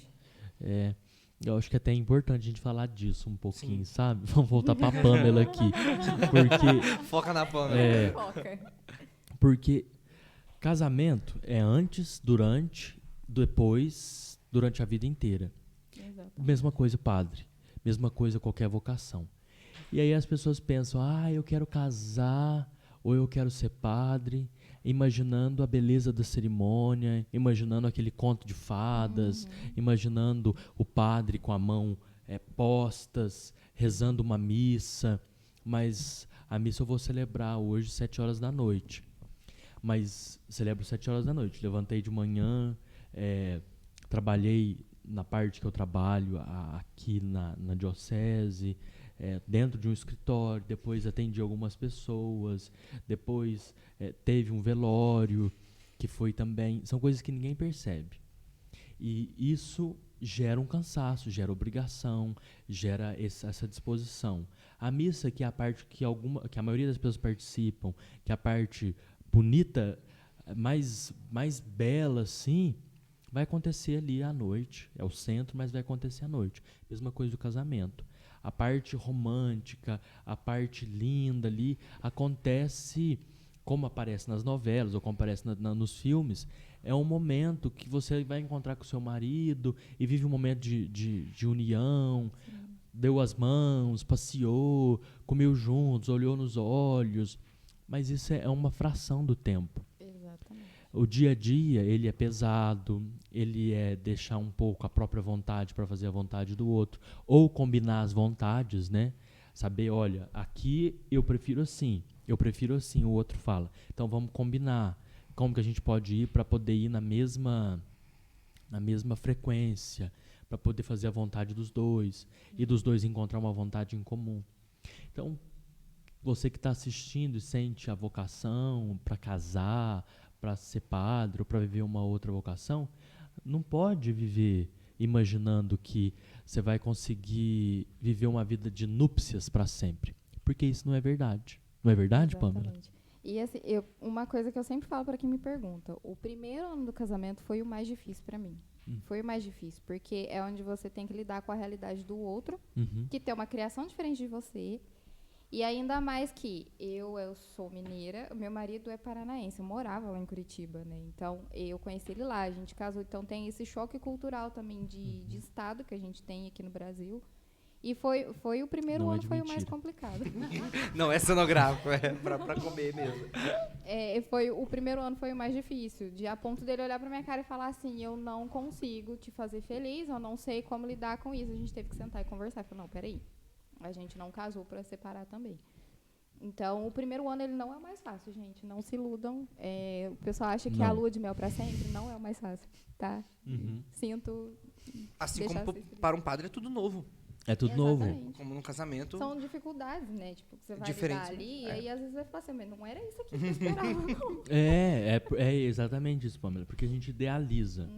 Eu acho que é até importante a gente falar disso um pouquinho, sabe? Vamos voltar pra Pamela aqui. Porque, Foca na Pamela. Foca. porque casamento é antes, durante, depois, durante a vida inteira. Exatamente. Mesma coisa padre. Mesma coisa qualquer vocação. E aí as pessoas pensam, eu quero casar, ou eu quero ser padre, imaginando a beleza da cerimônia, imaginando aquele conto de fadas, imaginando o padre com a mão postas, rezando uma missa. Mas a missa eu vou celebrar hoje 7 horas da noite. Mas celebro 7 horas da noite. Levantei de manhã, trabalhei na parte que eu trabalho aqui na diocese, dentro de um escritório, depois atendi algumas pessoas, depois teve um velório, que foi também... São coisas que ninguém percebe. E isso gera um cansaço, gera obrigação, gera essa disposição. A missa, que é a parte que a maioria das pessoas participam, que é a parte bonita, mais bela, assim, vai acontecer ali à noite. É o centro, mas vai acontecer à noite. Mesma coisa do casamento. A parte romântica, a parte linda ali, acontece como aparece nas novelas ou como aparece nos filmes. É um momento que você vai encontrar com o seu marido e vive um momento de união. Sim. Deu as mãos, passeou, comeu juntos, olhou nos olhos. Mas isso é uma fração do tempo. Exatamente. O dia a dia, ele é pesado, ele é deixar um pouco a própria vontade para fazer a vontade do outro, ou combinar as vontades, né? Saber, olha, aqui eu prefiro assim, o outro fala. Então vamos combinar. Como que a gente pode ir para poder ir na mesma frequência, para poder fazer a vontade dos dois, e dos dois encontrar uma vontade em comum. Então, você que está assistindo e sente a vocação para casar, para ser padre ou para viver uma outra vocação, não pode viver imaginando que você vai conseguir viver uma vida de núpcias para sempre, porque isso não é verdade. Não é verdade, Pamela? E assim, uma coisa que eu sempre falo para quem me pergunta, o primeiro ano do casamento foi o mais difícil para mim. Foi o mais difícil, porque é onde você tem que lidar com a realidade do outro, que tem uma criação diferente de você. E ainda mais que eu sou mineira, o meu marido é paranaense, eu morava lá em Curitiba, né? Então, eu conheci ele lá, a gente casou. Então, tem esse choque cultural também de estado que a gente tem aqui no Brasil. E foi o primeiro ano, foi o mais complicado. Não é cenográfico, é pra comer mesmo. O primeiro ano foi o mais difícil, a ponto dele olhar pra minha cara e falar assim, eu não consigo te fazer feliz, eu não sei como lidar com isso. A gente teve que sentar e conversar. Eu falei, não, peraí. A gente não casou para separar também. Então, o primeiro ano ele não é o mais fácil, gente. Não se iludam. O pessoal acha que a lua de mel para sempre não é o mais fácil, tá? Sinto. Assim como para um padre é tudo novo. É tudo Exatamente. novo. Como num casamento. São dificuldades, né? Tipo, que você vai Diferentes, lidar ali, né? e aí às vezes vai falar assim, mas não era isso aqui que eu esperava, não. É exatamente isso, Pamela. Porque a gente idealiza.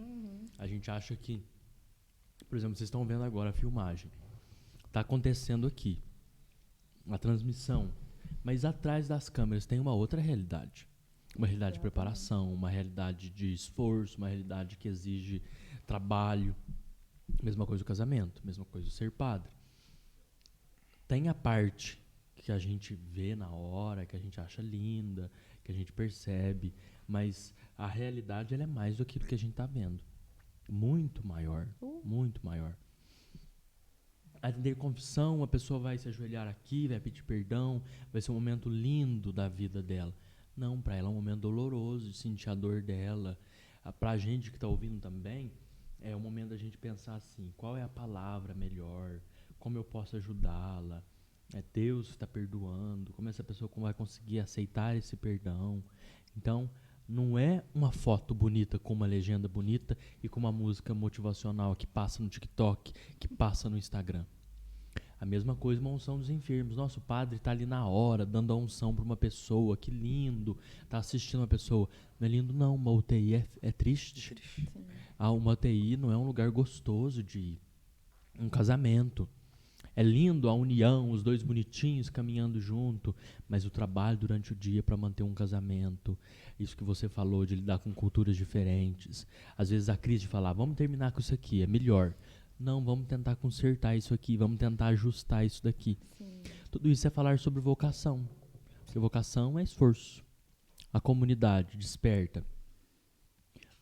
A gente acha que, por exemplo, vocês estão vendo agora a filmagem. Está acontecendo aqui. A transmissão. Mas atrás das câmeras tem uma outra realidade. Uma realidade de preparação, uma realidade de esforço, uma realidade que exige trabalho. Mesma coisa o casamento, mesma coisa o ser padre. Tem a parte que a gente vê na hora, que a gente acha linda, que a gente percebe, mas a realidade ela é mais do que aquilo que a gente está vendo. Muito maior, muito maior. Atender confissão, a pessoa vai se ajoelhar aqui, vai pedir perdão, vai ser um momento lindo da vida dela. Não, para ela é um momento doloroso de sentir a dor dela. Para a gente que está ouvindo também, é o momento da gente pensar assim, qual é a palavra melhor, como eu posso ajudá-la, Deus está perdoando, como essa pessoa vai conseguir aceitar esse perdão. Então, não é uma foto bonita com uma legenda bonita e com uma música motivacional que passa no TikTok, que passa no Instagram. A mesma coisa uma unção dos enfermos. Nosso padre está ali na hora, dando a unção para uma pessoa, que lindo, está assistindo uma pessoa. Não é lindo não, uma UTI é triste. Uma UTI não é um lugar gostoso de ir. Um casamento. É lindo a união, os dois bonitinhos caminhando junto, mas o trabalho durante o dia para manter um casamento, isso que você falou de lidar com culturas diferentes. Às vezes a crise de falar, vamos terminar com isso aqui, é melhor. Não, vamos tentar consertar isso aqui, vamos tentar ajustar isso daqui. Sim. Tudo isso é falar sobre vocação. Porque vocação é esforço. A comunidade desperta.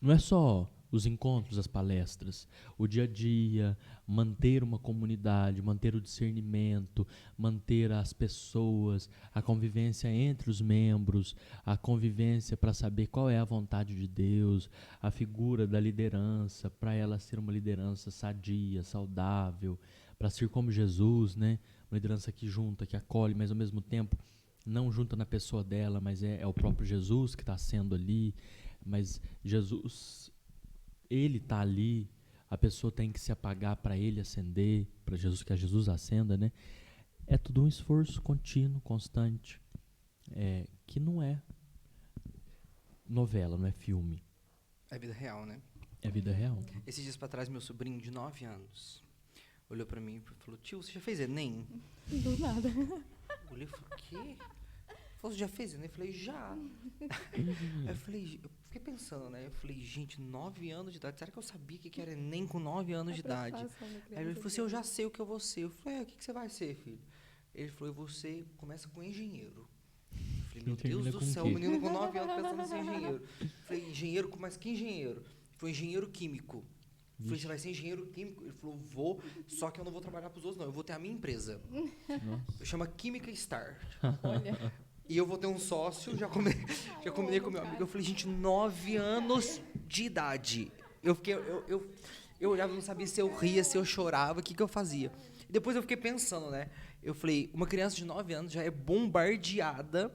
Não é só os encontros, as palestras, o dia a dia, manter uma comunidade, manter o discernimento, manter as pessoas, a convivência entre os membros, a convivência para saber qual é a vontade de Deus, a figura da liderança, para ela ser uma liderança sadia, saudável, para ser como Jesus, né? Uma liderança que junta, que acolhe, mas ao mesmo tempo não junta na pessoa dela, mas é o próprio Jesus que está sendo ali, mas Jesus... Ele está ali, a pessoa tem que se apagar para ele acender, para Jesus, que a Jesus acenda, né? É tudo um esforço contínuo, constante, que não é novela, não é filme. É vida real, né? É vida real. Esses dias para trás, meu sobrinho de 9 anos olhou para mim e falou, tio, você já fez Enem? Do nada. Eu olhei e falei, o quê? Você já fez Enem? Eu falei, já. Aí eu fiquei pensando, né? Eu falei, gente, 9 anos de idade, será que eu sabia que era Enem com 9 anos de idade? Aí ele falou assim, eu já sei o que eu vou ser. Eu falei, o que você vai ser, filho? Ele falou, começa com engenheiro. Eu falei, meu Deus do céu, o menino com 9 anos pensando em ser engenheiro. Eu falei, engenheiro, mas que engenheiro? Ele falou, engenheiro químico. Eu falei, você vai ser engenheiro químico? Ele falou, vou, só que eu não vou trabalhar pros outros, não. Eu vou ter a minha empresa. Chama Química Star. Olha... E eu vou ter um sócio, já combinei com meu amigo. Eu falei, gente, 9 anos de idade. Eu olhava e não sabia se eu ria, se eu chorava, o que eu fazia. E depois eu fiquei pensando, né? Eu falei, uma criança de 9 anos já é bombardeada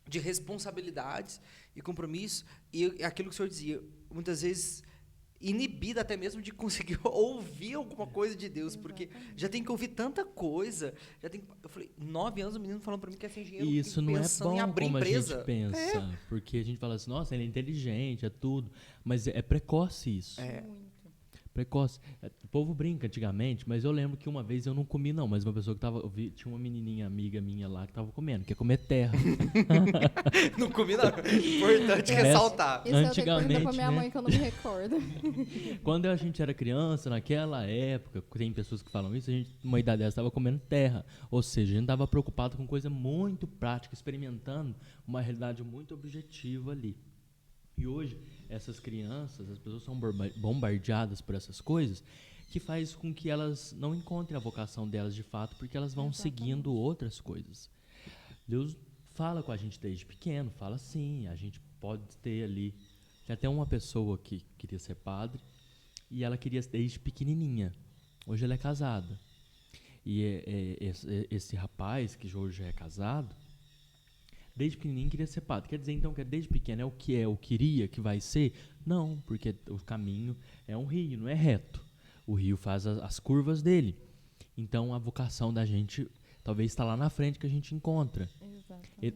de responsabilidades e compromisso. E aquilo que o senhor dizia, muitas vezes inibida até mesmo de conseguir ouvir alguma coisa de Deus, porque já tem que ouvir tanta coisa. Eu falei, 9 anos o menino falando para mim que é ser engenheiro. E isso não é bom em abrir como empresa. A gente pensa, porque a gente fala assim, nossa, ele é inteligente, é tudo, mas é precoce isso. Precoce. O povo brinca antigamente, mas eu lembro que uma vez eu não comi não, mas uma pessoa que tinha uma menininha amiga minha lá que tava comendo, que ia comer terra. Não comi não. Importante ressaltar. Isso antigamente, eu tenho que perguntar pra minha mãe que eu não me recordo. Quando a gente era criança, naquela época, tem pessoas que falam isso, a gente, uma idade dessa, estava comendo terra. Ou seja, a gente estava preocupado com coisa muito prática, experimentando uma realidade muito objetiva ali. E hoje, essas crianças, as pessoas são bombardeadas por essas coisas, que faz com que elas não encontrem a vocação delas de fato, porque elas vão seguindo outras coisas. Deus fala com a gente desde pequeno, fala sim, a gente pode ter ali. Tem até uma pessoa que queria ser padre, e ela queria desde pequenininha. Hoje ela é casada. E esse rapaz, que hoje é casado, desde pequenininho queria ser padre. Quer dizer, então, que desde pequeno eu queria que vai ser? Não, porque o caminho é um rio, não é reto. O rio faz as curvas dele. Então, a vocação da gente talvez está lá na frente que a gente encontra.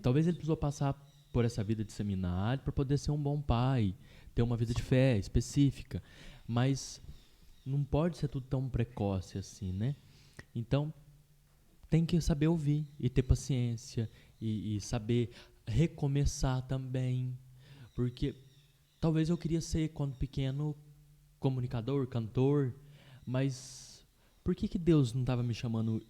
Talvez ele precisou passar por essa vida de seminário para poder ser um bom pai, ter uma vida de fé específica. Mas não pode ser tudo tão precoce assim, né? Então, tem que saber ouvir e ter paciência e saber recomeçar também. Porque talvez eu queria ser, quando pequeno, comunicador, cantor, mas por que Deus não estava me chamando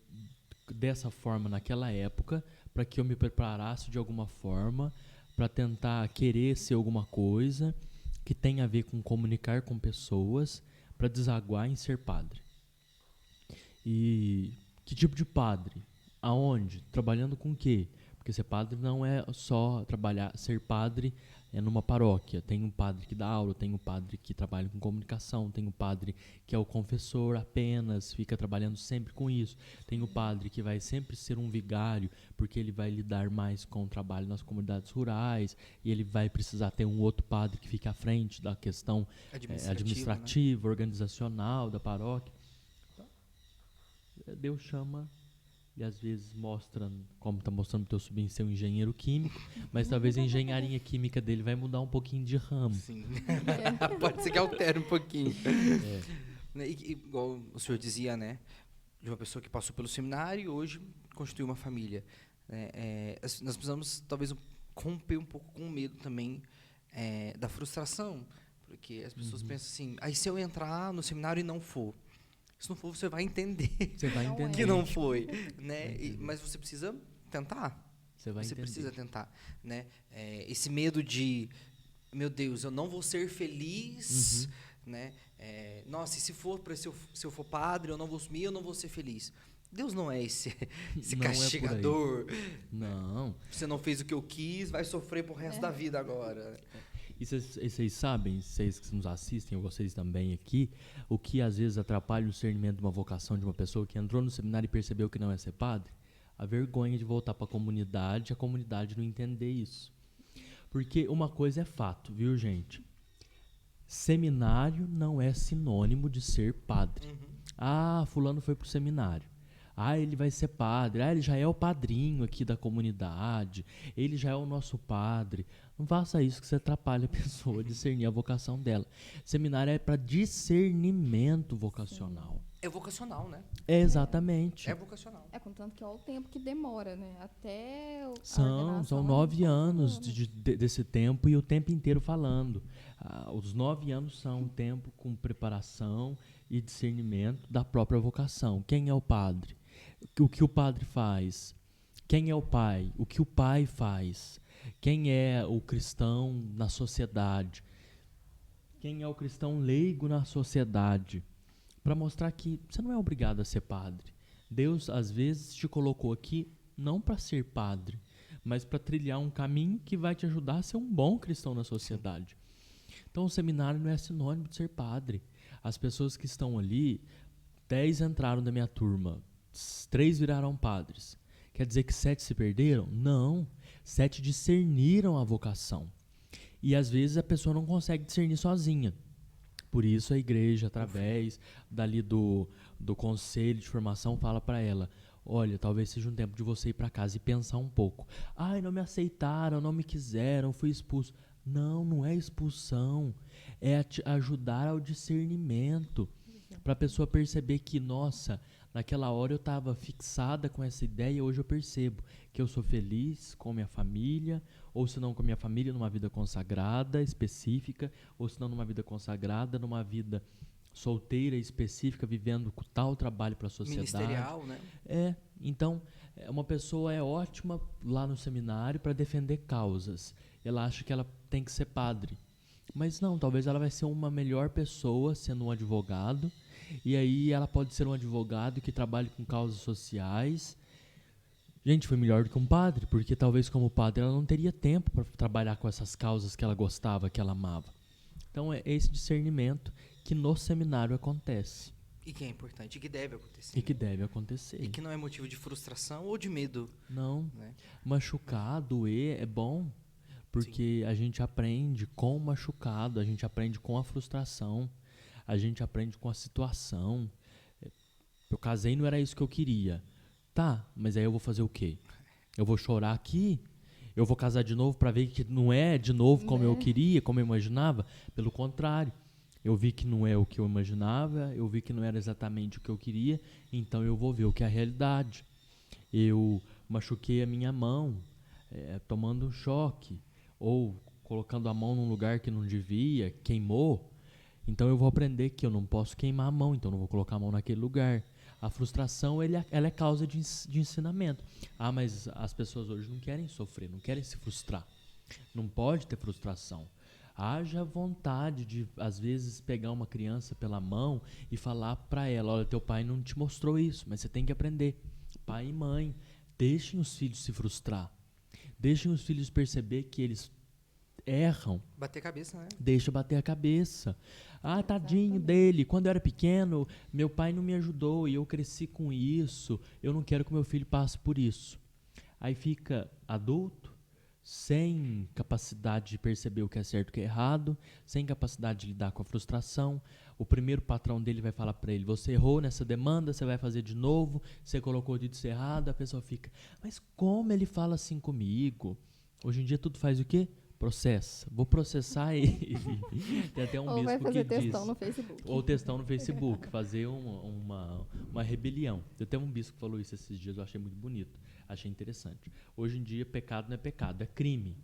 dessa forma naquela época para que eu me preparasse de alguma forma para tentar querer ser alguma coisa que tenha a ver com comunicar com pessoas para desaguar em ser padre? E que tipo de padre? Aonde? Trabalhando com o quê? Porque ser padre não é só ser padre numa paróquia. Tem um padre que dá aula, tem um padre que trabalha com comunicação, tem um padre que é o confessor apenas, fica trabalhando sempre com isso. Tem o padre que vai sempre ser um vigário, porque ele vai lidar mais com o trabalho nas comunidades rurais, e ele vai precisar ter um outro padre que fique à frente da questão administrativa, né? Organizacional da paróquia. Então, Deus chama... E às vezes mostra, como está mostrando o teu sobrinho ser um engenheiro químico, mas talvez a engenharia química dele vai mudar um pouquinho de ramo. Sim. Pode ser que altere um pouquinho. Igual o senhor dizia, né? De uma pessoa que passou pelo seminário e hoje constitui uma família. Nós precisamos, talvez, romper um pouco com o medo também da frustração. Porque as pessoas pensam assim, aí se eu entrar no seminário e não for, se não for, você vai entender, que não foi, né? Mas você precisa tentar. Você precisa tentar, né? Esse medo de, meu Deus, eu não vou ser feliz, né? Nossa, e se eu for padre, eu não vou assumir, eu não vou ser feliz. Deus não é esse castigador. Não. Você não fez o que eu quis, vai sofrer pro resto da vida agora. E vocês sabem, vocês que nos assistem, vocês também aqui, o que às vezes atrapalha o discernimento de uma vocação de uma pessoa que entrou no seminário e percebeu que não é ser padre? A vergonha de voltar para a comunidade não entender isso. Porque uma coisa é fato, viu, gente? Seminário não é sinônimo de ser padre. Ah, fulano foi pro seminário. Ah, ele vai ser padre. Ah, ele já é o padrinho aqui da comunidade. Ele já é o nosso padre. Não faça isso que você atrapalha a pessoa a discernir a vocação dela. Seminário é para discernimento vocacional. É vocacional, né? Exatamente. É vocacional. Contanto que é o tempo que demora, né? Até São 9 anos desse tempo e o tempo inteiro falando. Os 9 anos são um tempo com preparação e discernimento da própria vocação. Quem é o padre? O que o padre faz? Quem é o pai? O que o pai faz? Quem é o cristão na sociedade? Quem é o cristão leigo na sociedade? Para mostrar que você não é obrigado a ser padre. Deus, às vezes, te colocou aqui não para ser padre, mas para trilhar um caminho que vai te ajudar a ser um bom cristão na sociedade. Então, o seminário não é sinônimo de ser padre. As pessoas que estão ali, 10 entraram da minha turma, 3 viraram padres. Quer dizer que 7 se perderam? Não. 7 discerniram a vocação. E às vezes a pessoa não consegue discernir sozinha. Por isso a igreja, através dali do conselho de formação, fala para ela: olha, talvez seja um tempo de você ir para casa e pensar um pouco. Ai, não me aceitaram, não me quiseram, fui expulso. Não é expulsão. É ajudar ao discernimento. Para a pessoa perceber que, nossa, naquela hora eu estava fixada com essa ideia, hoje eu percebo que eu sou feliz com minha família, ou se não com minha família numa vida consagrada específica, ou se não numa vida consagrada, numa vida solteira específica, vivendo tal trabalho para a sociedade. Ministerial, né? Então, uma pessoa é ótima lá no seminário para defender causas. Ela acha que ela tem que ser padre. Mas não, talvez ela vai ser uma melhor pessoa sendo um advogado, e aí ela pode ser um advogado que trabalhe com causas sociais. Gente, foi melhor do que um padre, porque talvez como padre ela não teria tempo para trabalhar com essas causas que ela gostava, que ela amava. Então é esse discernimento que no seminário acontece. E que é importante, e que deve acontecer. E que deve acontecer. E que não é motivo de frustração ou de medo. Não. Né? Machucar, doer é bom. Porque a gente aprende com o machucado, a gente aprende com a frustração, a gente aprende com a situação. Eu casei e não era isso que eu queria. Tá, mas aí eu vou fazer o quê? Eu vou chorar aqui? Eu vou casar de novo para ver que não é de novo como eu queria, como eu imaginava? Pelo contrário. Eu vi que não é o que eu imaginava, eu vi que não era exatamente o que eu queria, então eu vou ver o que é a realidade. Eu machuquei a minha mão, tomando um choque, ou colocando a mão num lugar que não devia, queimou. Então eu vou aprender que eu não posso queimar a mão, então não vou colocar a mão naquele lugar. A frustração, ela é causa de ensinamento. Ah, mas as pessoas hoje não querem sofrer, não querem se frustrar. Não pode ter frustração. Haja vontade de, às vezes, pegar uma criança pela mão e falar para ela, olha, teu pai não te mostrou isso, mas você tem que aprender. Pai e mãe, deixem os filhos se frustrar. Deixem os filhos perceber que eles erram. Bater a cabeça, né? Deixa bater a cabeça. Ah, tadinho dele. Quando eu era pequeno, meu pai não me ajudou e eu cresci com isso. Eu não quero que meu filho passe por isso. Aí fica adulto, sem capacidade de perceber o que é certo e o que é errado, sem capacidade de lidar com a frustração. O primeiro patrão dele vai falar para ele, você errou nessa demanda, você vai fazer de novo, você colocou o dito errado, a pessoa fica, mas como ele fala assim comigo? Hoje em dia tudo faz o quê? Processa. Vou processar ele. Tem até um Ou vai bispo fazer que diz... textão no Facebook. Ou textão no Facebook, fazer uma rebelião. Eu tenho um bispo que falou isso esses dias, eu achei muito bonito, achei interessante. Hoje em dia, pecado não é pecado, é crime.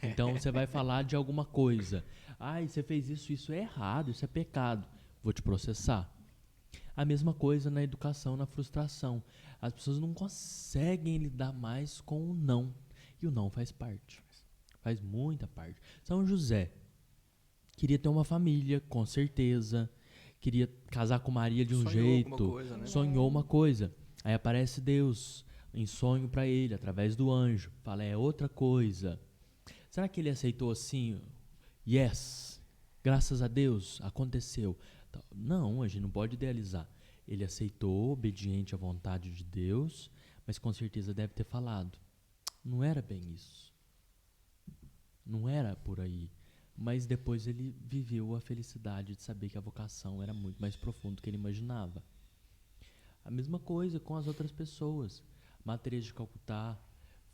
Então, você vai falar de alguma coisa. Ai, você fez isso é errado, isso é pecado. Vou te processar. A mesma coisa na educação, na frustração. As pessoas não conseguem lidar mais com o não. E o não faz parte. Faz muita parte. São José queria ter uma família, com certeza. Queria casar com Maria de um jeito. Coisa, né? Sonhou uma coisa. Aí aparece Deus em sonho para ele, através do anjo. Fala, é outra coisa. Será que ele aceitou assim? Yes. Graças a Deus, aconteceu. Não, a gente não pode idealizar. Ele aceitou, obediente à vontade de Deus, mas com certeza deve ter falado. Não era bem isso. Não era por aí. Mas depois ele viveu a felicidade de saber que a vocação era muito mais profunda do que ele imaginava. A mesma coisa com as outras pessoas. Madre Teresa de Calcutá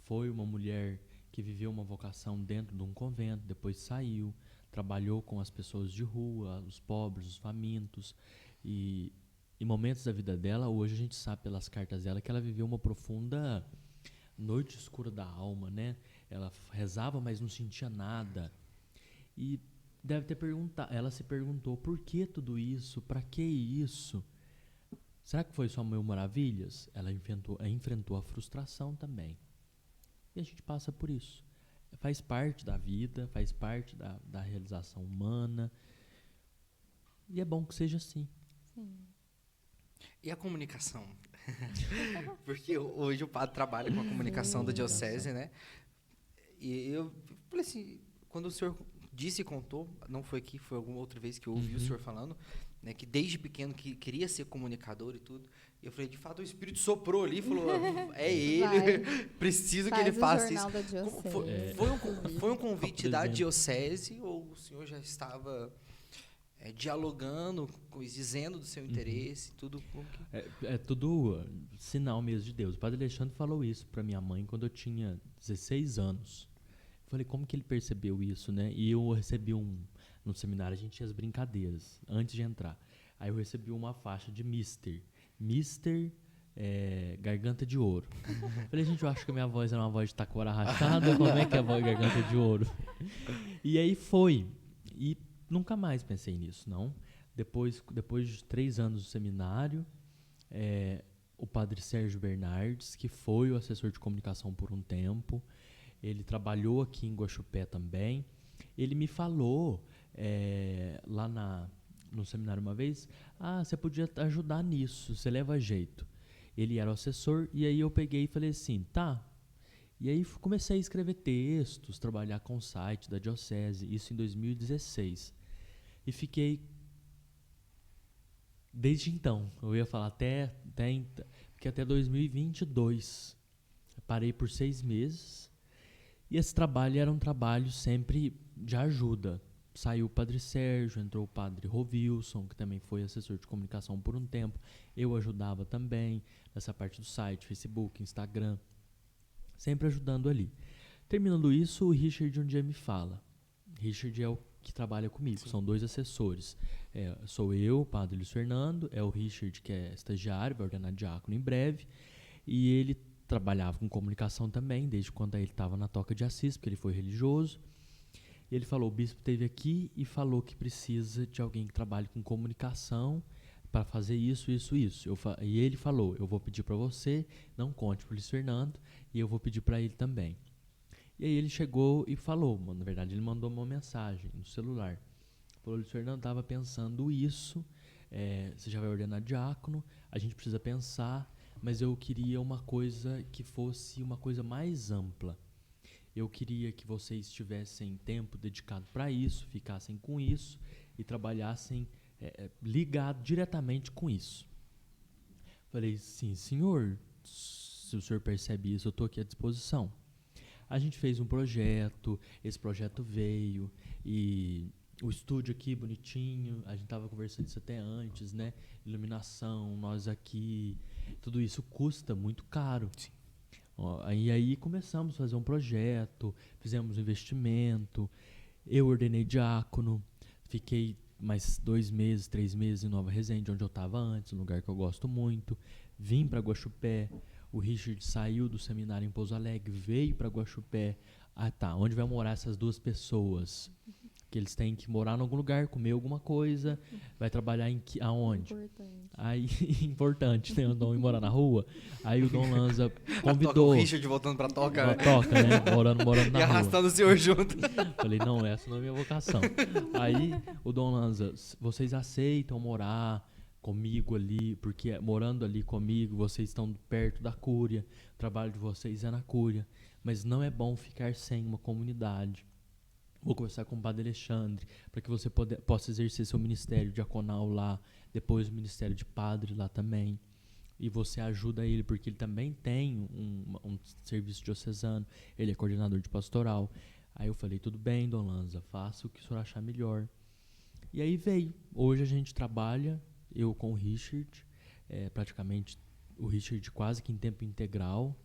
foi uma mulher que viveu uma vocação dentro de um convento, depois saiu, trabalhou com as pessoas de rua, os pobres, os famintos. E em momentos da vida dela, hoje a gente sabe pelas cartas dela que ela viveu uma profunda noite escura da alma, né? Ela rezava, mas não sentia nada. E deve ter perguntado, ela se perguntou, por que tudo isso? Para que isso? Será que foi só mil maravilhas? Ela enfrentou a frustração também. E a gente passa por isso. Faz parte da vida, faz parte da realização humana. E é bom que seja assim. Sim. E a comunicação? Porque hoje o padre trabalha com a comunicação da diocese, né? E eu falei assim, quando o senhor disse e contou, não foi aqui, foi alguma outra vez que eu ouvi o senhor falando, né, que desde pequeno que queria ser comunicador e tudo. E eu falei, de fato, o Espírito soprou ali e falou, é ele, preciso que ele faça isso. Foi um convite da diocese ou o senhor já estava dialogando, dizendo do seu interesse, tudo? É tudo sinal mesmo de Deus. O Padre Alexandre falou isso para minha mãe quando eu tinha 16 anos. Eu falei, como que ele percebeu isso, né? E eu recebi no seminário a gente tinha as brincadeiras, antes de entrar. Aí eu recebi uma faixa de Mister Garganta de Ouro. Falei, gente, eu acho que a minha voz era uma voz de taquara rachada, como é que é a voz Garganta de Ouro? E aí foi. E nunca mais pensei nisso, não. Depois de 3 anos do seminário, o padre Sérgio Bernardes, que foi o assessor de comunicação por um tempo, ele trabalhou aqui em Guaxupé também. Ele me falou lá no seminário uma vez, você podia ajudar nisso, você leva jeito. Ele era o assessor, e aí eu peguei e falei assim, tá. E aí comecei a escrever textos, trabalhar com o site da diocese, isso em 2016. E fiquei, desde então, eu ia falar porque até 2022. Parei por 6 meses. E esse trabalho era um trabalho sempre de ajuda, saiu o Padre Sérgio, entrou o Padre Rovilson, que também foi assessor de comunicação por um tempo. Eu ajudava também nessa parte do site, Facebook, Instagram, sempre ajudando ali. Terminando isso, o Richard um dia me fala. Richard é o que trabalha comigo, Sim. São 2 assessores. Sou eu, o Padre Luiz Fernando, é o Richard que é estagiário, vai ordenar diácono em breve, e ele trabalhava com comunicação também, desde quando ele estava na Toca de Assis, porque ele foi religioso. E ele falou, o bispo esteve aqui e falou que precisa de alguém que trabalhe com comunicação para fazer isso. E ele falou, eu vou pedir para você, não conte para o Luiz Fernando, e eu vou pedir para ele também. E aí ele chegou e falou, na verdade ele mandou uma mensagem no celular. Falou, Luiz Fernando, estava pensando isso, você já vai ordenar diácono, a gente precisa pensar, mas eu queria uma coisa que fosse uma coisa mais ampla. Eu queria que vocês tivessem tempo dedicado para isso, ficassem com isso e trabalhassem ligado diretamente com isso. Falei, sim, senhor, se o senhor percebe isso, eu estou aqui à disposição. A gente fez um projeto, esse projeto veio e o estúdio aqui bonitinho, a gente estava conversando isso até antes, né? Iluminação, nós aqui, tudo isso custa muito caro. Sim. E aí começamos a fazer um projeto, fizemos um investimento, eu ordenei diácono, fiquei mais 2 meses, 3 meses em Nova Resende, onde eu estava antes, um lugar que eu gosto muito, vim para Guaxupé, o Richard saiu do seminário em Pouso Alegre, veio para Guaxupé, onde vai morar essas 2 pessoas? Que eles têm que morar em algum lugar, comer alguma coisa, vai trabalhar aonde? Importante. Aí, importante, né? Não ir morar na rua. Aí o Dom Lanza convidou. O Richard voltando pra toca, né? Morando na rua. E arrastando o senhor junto. Falei, não, essa não é minha vocação. Aí o Dom Lanza, vocês aceitam morar comigo ali, porque morando ali comigo, vocês estão perto da Cúria, o trabalho de vocês é na Cúria, mas não é bom ficar sem uma comunidade. Vou conversar com o Padre Alexandre para que você possa exercer seu ministério diaconal lá, depois o ministério de padre lá também. E você ajuda ele, porque ele também tem um serviço diocesano, ele é coordenador de pastoral. Aí eu falei, tudo bem, Dom Lanza, faça o que o senhor achar melhor. E aí veio. Hoje a gente trabalha, eu com o Richard, praticamente o Richard quase que em tempo integral,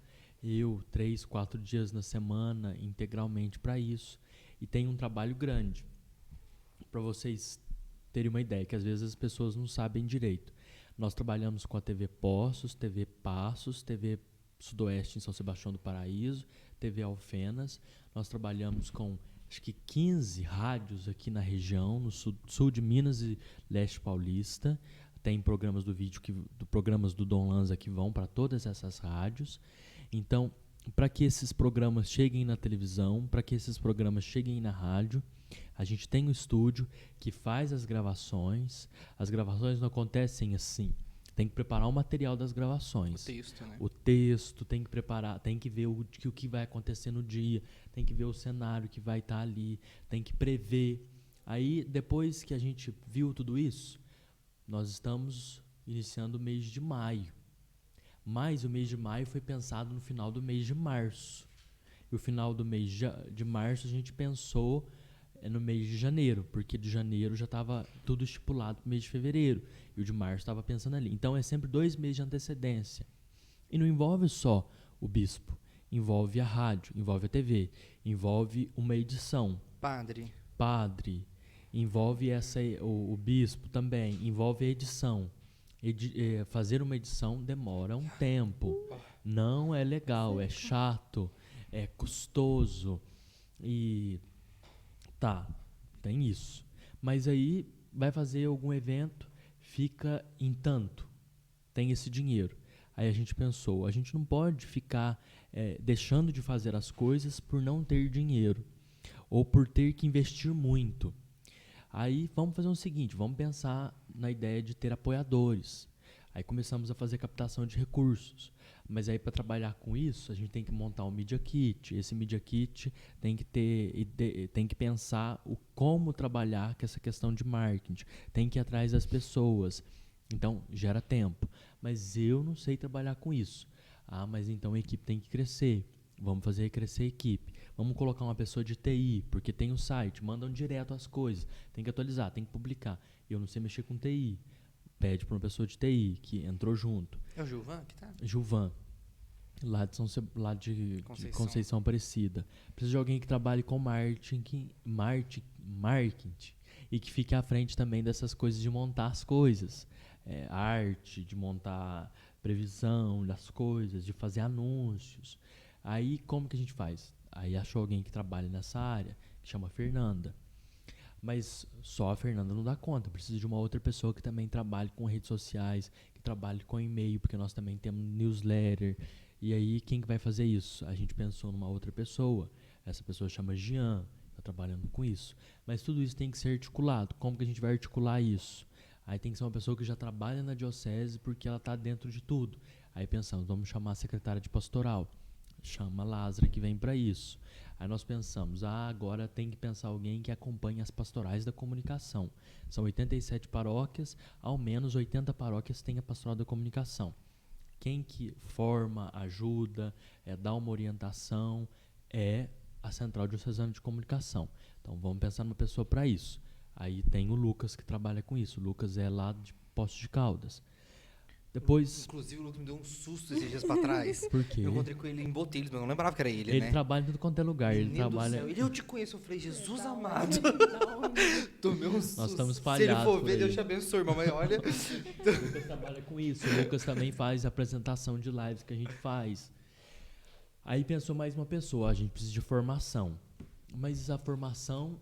eu 3, 4 dias na semana integralmente para isso. E tem um trabalho grande, para vocês terem uma ideia, que às vezes as pessoas não sabem direito. Nós trabalhamos com a TV Poços, TV Passos, TV Sudoeste em São Sebastião do Paraíso, TV Alfenas. Nós trabalhamos com, acho que 15 rádios aqui na região, no sul de Minas e Leste Paulista. Tem programas programas do Dom Lanza que vão para todas essas rádios. Então, para que esses programas cheguem na televisão, para que esses programas cheguem na rádio, a gente tem um estúdio que faz as gravações. As gravações não acontecem assim. Tem que preparar o material das gravações. O texto, né? O texto tem que preparar, tem que ver o que vai acontecer no dia, tem que ver o cenário que vai estar ali, tem que prever. Aí, depois que a gente viu tudo isso, nós estamos iniciando o mês de maio. Mas o mês de maio foi pensado no final do mês de março. E o final do mês de março a gente pensou no mês de janeiro, porque de janeiro já estava tudo estipulado para o mês de fevereiro. E o de março estava pensando ali. Então é sempre 2 meses de antecedência. E não envolve só o bispo. Envolve a rádio, envolve a TV, envolve uma edição. Padre. Envolve o bispo também, envolve a edição. Fazer uma edição demora um tempo. Não é legal, é chato, é custoso. E tem isso. Mas aí vai fazer algum evento, fica em tanto, tem esse dinheiro. Aí a gente pensou, a gente não pode ficar deixando de fazer as coisas por não ter dinheiro ou por ter que investir muito. Aí vamos fazer o seguinte, vamos pensar na ideia de ter apoiadores. Aí começamos a fazer captação de recursos. Mas aí para trabalhar com isso, a gente tem que montar um Media Kit. Esse Media Kit tem que pensar como trabalhar com essa questão de marketing. Tem que ir atrás das pessoas. Então, gera tempo. Mas eu não sei trabalhar com isso. Mas então a equipe tem que crescer. Vamos fazer crescer a equipe. Vamos colocar uma pessoa de TI, porque tem o site, mandam direto as coisas, tem que atualizar, tem que publicar. Eu não sei mexer com TI. Pede para uma pessoa de TI, que entrou junto. É o Gilvan que tá? Gilvan, lá de Conceição Aparecida. Precisa de alguém que trabalhe com marketing e que fique à frente também dessas coisas de montar as coisas. Arte, de montar previsão das coisas, de fazer anúncios. Aí, como que a gente faz? Aí achou alguém que trabalha nessa área, que chama Fernanda. Mas só a Fernanda não dá conta. Precisa de uma outra pessoa que também trabalhe com redes sociais, que trabalhe com e-mail, porque nós também temos newsletter. E aí, quem que vai fazer isso? A gente pensou numa outra pessoa. Essa pessoa chama Jean, está trabalhando com isso. Mas tudo isso tem que ser articulado. Como que a gente vai articular isso? Aí tem que ser uma pessoa que já trabalha na diocese, porque ela está dentro de tudo. Aí pensamos, vamos chamar a secretária de pastoral. Chama a Lázara, que vem para isso. Aí nós pensamos, agora tem que pensar alguém que acompanhe as pastorais da comunicação. São 87 paróquias, ao menos 80 paróquias têm a pastoral da comunicação. Quem que forma, ajuda, dá uma orientação, é a Central Diocesana de Comunicação. Então vamos pensar numa pessoa para isso. Aí tem o Lucas que trabalha com isso. O Lucas é lá de Poços de Caldas. Depois... Inclusive o Lucas me deu um susto esses dias pra trás. Por quê? Eu encontrei com ele em Botelhos, mas eu não lembrava que era ele, né? Ele trabalha em tudo quanto é lugar. Menino Ele trabalha... do céu. Eu te conheço. Eu falei, Jesus amado. Tomei um susto. Nós estamos Se espalhados. ele for ver, Deus te abençoe, mamãe. Olha. O Lucas trabalha com isso. O Lucas também faz a apresentação de lives que a gente faz. Aí pensou mais uma pessoa. A gente precisa de formação. Mas a formação...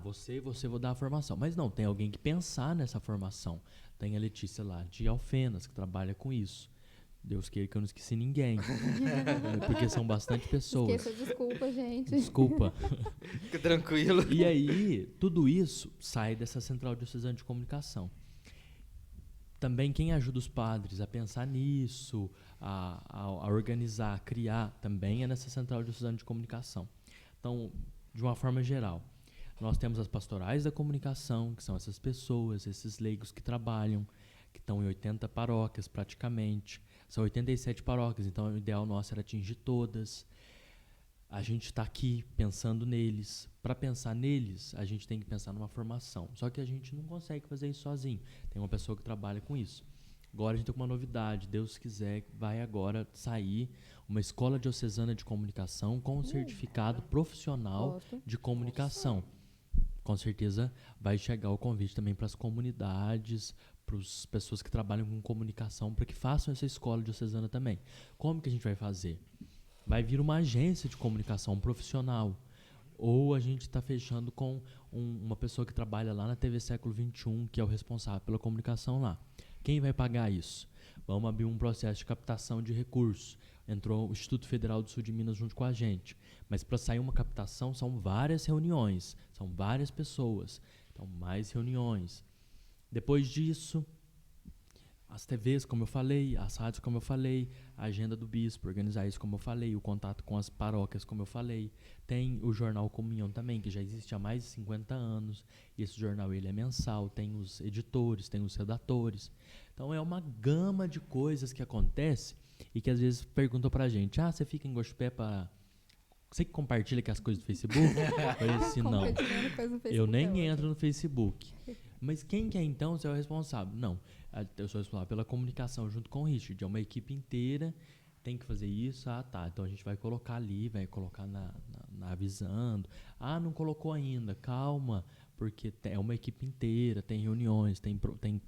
você vou dar a formação. Mas não, tem alguém que pensar nessa formação. Tem a Letícia lá de Alfenas, que trabalha com isso. Deus queira que eu não esqueci ninguém. Porque são bastante pessoas. Esqueça, desculpa, gente. Desculpa. Fica tranquilo. E aí, tudo isso sai dessa Central Diocesana de Comunicação. Também quem ajuda os padres a pensar nisso, a organizar, a criar, também é nessa Central Diocesana de Comunicação. Então, de uma forma geral, nós temos as pastorais da comunicação, que são essas pessoas, esses leigos que trabalham, que estão em 80 paróquias praticamente. São 87 paróquias, então o ideal nosso era atingir todas. A gente está aqui pensando neles. Para pensar neles, a gente tem que pensar numa formação. Só que a gente não consegue fazer isso sozinho. Tem uma pessoa que trabalha com isso. Agora a gente tem uma novidade. Deus quiser, vai agora sair uma escola diocesana de comunicação com um certificado profissional de comunicação. Com certeza vai chegar o convite também para as comunidades, para as pessoas que trabalham com comunicação, para que façam essa escola diocesana também. Como que a gente vai fazer? Vai vir uma agência de comunicação profissional, ou a gente está fechando com uma pessoa que trabalha lá na TV Século XXI, que é o responsável pela comunicação lá. Quem vai pagar isso? Vamos abrir um processo de captação de recursos. Entrou o Instituto Federal do Sul de Minas junto com a gente. Mas para sair uma captação são várias reuniões, são várias pessoas. Então, mais reuniões. Depois disso, as TVs, como eu falei, as rádios, como eu falei, a agenda do bispo, organizar isso, como eu falei, o contato com as paróquias, como eu falei. Tem o jornal Comunhão também, que já existe há mais de 50 anos. E esse jornal ele é mensal, tem os editores, tem os redatores. Então, é uma gama de coisas que acontece e que às vezes perguntam pra gente, você fica em Gospé para... Você que compartilha que as coisas do Facebook? Eu falei assim, não, eu nem entro no Facebook. Mas quem que é então ser o responsável? Não, eu sou responsável pela comunicação junto com o Richard. É uma equipe inteira, tem que fazer isso. Então a gente vai colocar ali, vai colocar na avisando. Não colocou ainda, calma, porque é uma equipe inteira, tem reuniões, tem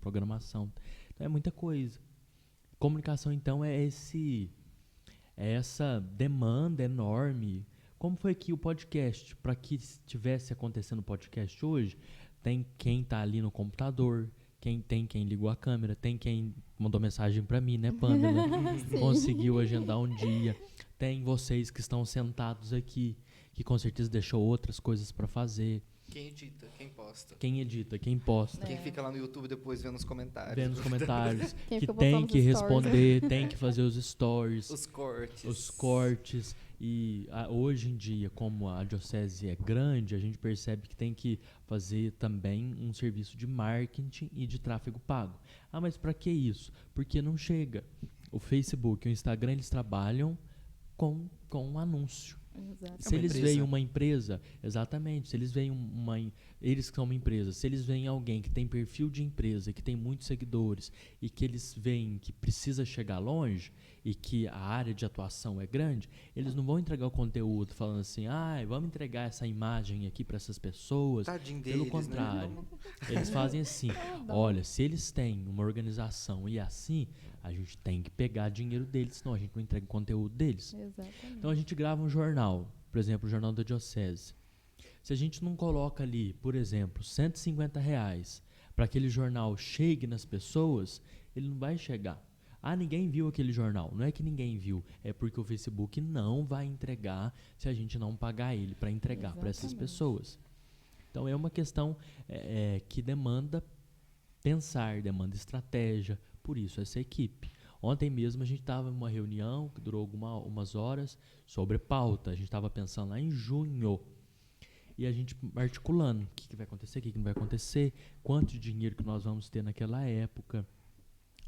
programação. Então é muita coisa. Comunicação, então, é essa demanda enorme. Como foi aqui o podcast? Para que estivesse acontecendo o podcast hoje, tem quem está ali no computador, tem quem ligou a câmera, tem quem mandou mensagem para mim, né, Pamela? Conseguiu agendar um dia. Tem vocês que estão sentados aqui, que com certeza deixou outras coisas para fazer. Quem edita, quem posta. Quem edita, quem posta. Quem fica lá no YouTube depois vendo os comentários. Vendo os comentários. Quem que fica tem botando que os responder, tem que fazer os stories. Os cortes. Os cortes. E hoje em dia, como a diocese é grande, a gente percebe que tem que fazer também um serviço de marketing e de tráfego pago. Mas para que isso? Porque não chega. O Facebook e o Instagram, eles trabalham com um anúncio. Se eles veem uma empresa, exatamente, se eles veem eles que são uma empresa, se eles veem alguém que tem perfil de empresa, que tem muitos seguidores e que eles veem que precisa chegar longe e que a área de atuação é grande, eles não vão entregar o conteúdo falando assim, vamos entregar essa imagem aqui para essas pessoas. Tadinho Pelo deles, contrário, né? eles fazem assim, olha, se eles têm uma organização e assim, a gente tem que pegar dinheiro deles, senão a gente não entrega o conteúdo deles. Exatamente. Então a gente grava um jornal, por exemplo, o Jornal da Diocese. Se a gente não coloca ali, por exemplo, R$150 para aquele jornal chegue nas pessoas, ele não vai chegar. Ninguém viu aquele jornal. Não é que ninguém viu, é porque o Facebook não vai entregar se a gente não pagar ele para entregar para essas pessoas. Então é uma questão que demanda pensar, demanda estratégia, por isso essa equipe. Ontem mesmo a gente estava em uma reunião que durou umas horas sobre pauta. A gente estava pensando lá em junho. E a gente articulando o que vai acontecer, o que não vai acontecer, quanto de dinheiro que nós vamos ter naquela época.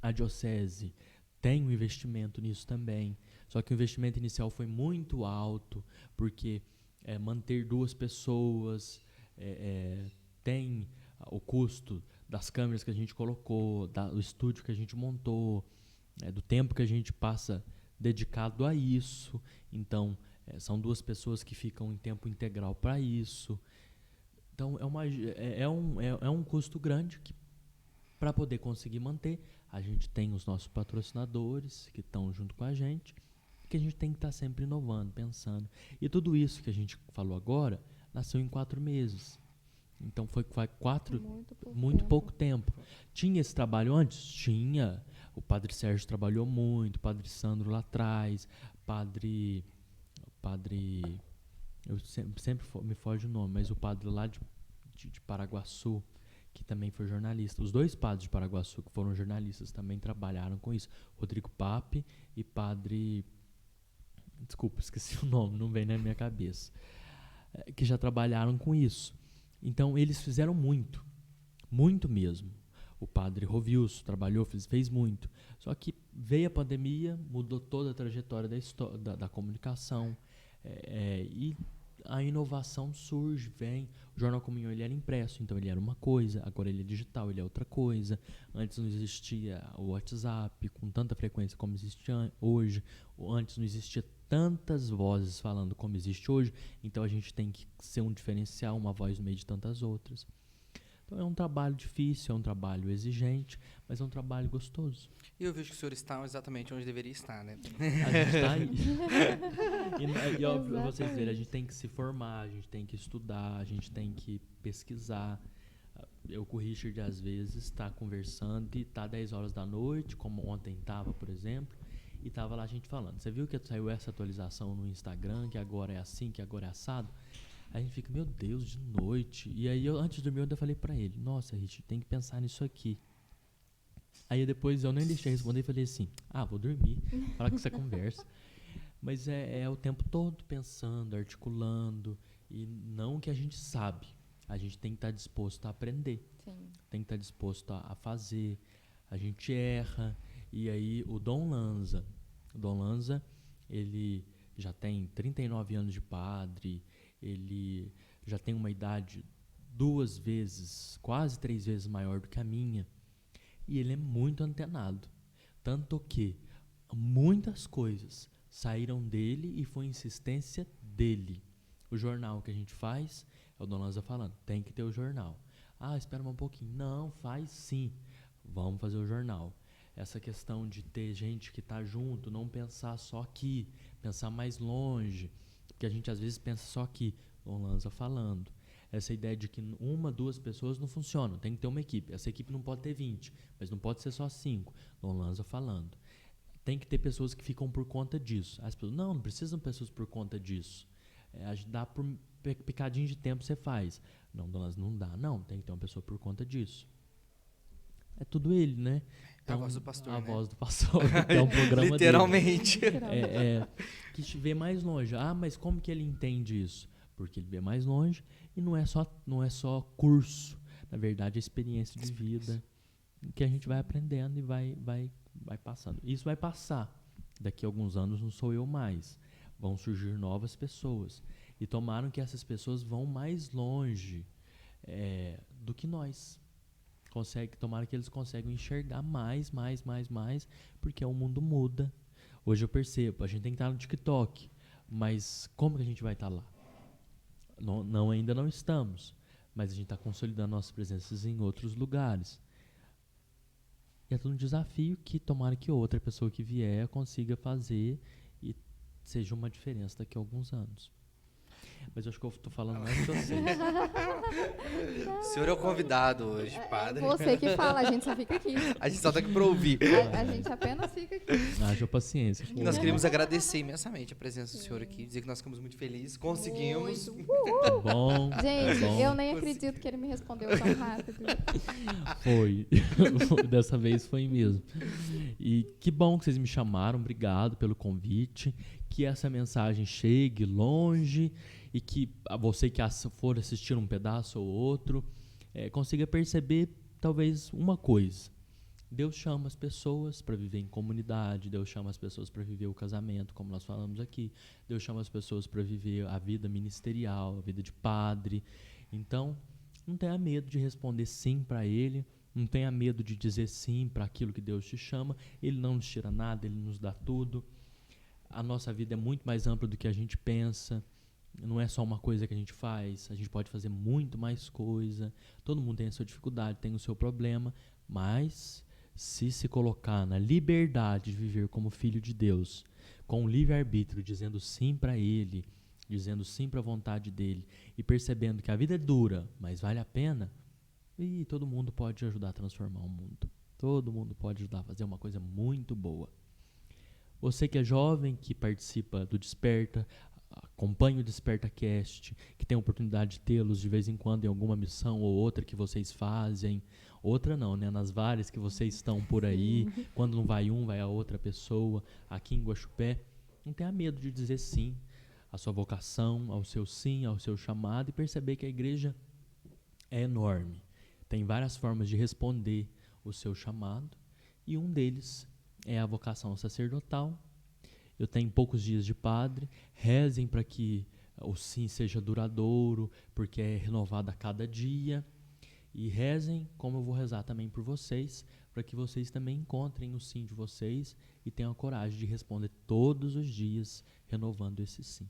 A diocese tem um investimento nisso também. Só que o investimento inicial foi muito alto, porque manter 2 pessoas tem o custo das câmeras que a gente colocou, do estúdio que a gente montou, do tempo que a gente passa dedicado a isso. Então, são 2 pessoas que ficam em tempo integral para isso. Então, é um custo grande que, para poder conseguir manter, a gente tem os nossos patrocinadores que estão junto com a gente, que a gente tem que estar sempre inovando, pensando. E tudo isso que a gente falou agora nasceu em 4 meses. Então, foi muito pouco tempo. Tinha esse trabalho antes? Tinha. O Padre Sérgio trabalhou muito, o Padre Sandro lá atrás, Padre eu sempre me foge o nome, mas o padre lá de Paraguaçu, que também foi jornalista. Os 2 padres de Paraguaçu que foram jornalistas também trabalharam com isso. Rodrigo Pape e Padre... Desculpa, esqueci o nome, não vem na minha cabeça. Que já trabalharam com isso. Então, eles fizeram muito. Muito mesmo. O Padre Rovilso trabalhou, fez muito. Só que veio a pandemia, mudou toda a trajetória da comunicação. E a inovação surge, vem. O Jornal Comunhão, ele era impresso, então ele era uma coisa, agora ele é digital, ele é outra coisa. Antes não existia o WhatsApp com tanta frequência como existe hoje. Antes não existia tantas vozes falando como existe hoje, então a gente tem que ser um diferencial, uma voz no meio de tantas outras. Então é um trabalho difícil, é um trabalho exigente, mas é um trabalho gostoso. E eu vejo que o senhor está exatamente onde deveria estar, né? A gente está aí. E óbvio, vocês verem, a gente tem que se formar, a gente tem que estudar, a gente tem que pesquisar. Eu com o Richard, às vezes, está conversando e está 10 horas da noite, como ontem estava, por exemplo, e estava lá a gente falando. Você viu que saiu essa atualização no Instagram, que agora é assim, que agora é assado? Aí a gente fica, meu Deus, de noite. E aí, antes de dormir, eu falei pra ele, nossa, Richard, tem que pensar nisso aqui. Aí depois eu nem deixei responder e falei assim, vou dormir, falar com essa conversa. Mas é o tempo todo pensando, articulando, e não que a gente sabe. A gente tem que estar disposto a aprender. Sim. Tem que estar disposto a fazer. A gente erra. E aí o Dom Lanza, ele já tem 39 anos de padre, ele já tem uma idade 2 vezes, quase 3 vezes maior do que a minha. E ele é muito antenado. Tanto que muitas coisas saíram dele e foi insistência dele. O jornal que a gente faz, é o Dom Lanza falando, tem que ter o jornal. Espera um pouquinho. Não, faz sim. Vamos fazer o jornal. Essa questão de ter gente que está junto, não pensar só aqui, pensar mais longe, porque a gente às vezes pensa só aqui, Dom Lanza falando. Essa ideia de que 1, 2 pessoas não funcionam, tem que ter uma equipe. Essa equipe não pode ter 20, mas não pode ser só 5, Dom Lanza falando. Tem que ter pessoas que ficam por conta disso. As pessoas, não precisam pessoas por conta disso. Dá por picadinho de tempo você faz. Não, Dom Lanza, não dá. Não, tem que ter uma pessoa por conta disso. É tudo ele, né? Então, a voz do pastor, a né? voz do pastor, que é um programa literalmente. dele. Que vê mais longe. Mas como que ele entende isso? Porque ele vê mais longe e não é só curso. Na verdade, é experiência de vida que a gente vai aprendendo e vai passando. Isso vai passar. Daqui a alguns anos não sou eu mais. vão surgir novas pessoas. E tomaram que essas pessoas vão mais longe do que nós. Tomara que eles consigam enxergar mais, porque o mundo muda. Hoje eu percebo, a gente tem que estar no TikTok, mas como que a gente vai estar lá? Ainda não estamos, mas a gente está consolidando nossas presenças em outros lugares. E é tudo um desafio que tomara que outra pessoa que vier consiga fazer e seja uma diferença daqui a alguns anos. Mas eu acho que eu estou falando mais de vocês. O senhor é o convidado hoje, padre. É você que fala, a gente só fica aqui. A gente só tá aqui para ouvir. A gente apenas fica aqui. Haja paciência. E nós queríamos agradecer imensamente a presença do senhor aqui, dizer que nós ficamos muito felizes, conseguimos. Muito. Bom. Gente, bom. eu nem acredito que ele me respondeu tão rápido. Foi. Dessa vez foi mesmo. E que bom que vocês me chamaram. Obrigado pelo convite. Que essa mensagem chegue longe e que você que for assistir um pedaço ou outro consiga perceber talvez uma coisa. Deus chama as pessoas para viver em comunidade, Deus chama as pessoas para viver o casamento, como nós falamos aqui. Deus chama as pessoas para viver a vida ministerial, a vida de padre. Então, não tenha medo de responder sim para Ele, não tenha medo de dizer sim para aquilo que Deus te chama. Ele não nos tira nada, Ele nos dá tudo. A nossa vida é muito mais ampla do que a gente pensa. Não é só uma coisa que a gente faz. A gente pode fazer muito mais coisa. Todo mundo tem a sua dificuldade, tem o seu problema. Mas, se colocar na liberdade de viver como filho de Deus, com o livre-arbítrio, dizendo sim para Ele, dizendo sim para a vontade dEle, e percebendo que a vida é dura, mas vale a pena, e todo mundo pode ajudar a transformar o mundo. Todo mundo pode ajudar a fazer uma coisa muito boa. Você que é jovem, que participa do Desperta, acompanha o DespertaCast, que tem a oportunidade de tê-los de vez em quando em alguma missão ou outra que vocês fazem. Outra não, né? Nas várias que vocês estão por aí. Quando não vai um, vai a outra pessoa. Aqui em Guaxupé, não tenha medo de dizer sim à sua vocação, ao seu sim, ao seu chamado, e perceber que a igreja é enorme. Tem várias formas de responder o seu chamado, e um deles é a vocação sacerdotal. Eu tenho poucos dias de padre. Rezem para que o sim seja duradouro, porque é renovado a cada dia. E rezem, como eu vou rezar também por vocês, para que vocês também encontrem o sim de vocês e tenham a coragem de responder todos os dias, renovando esse sim.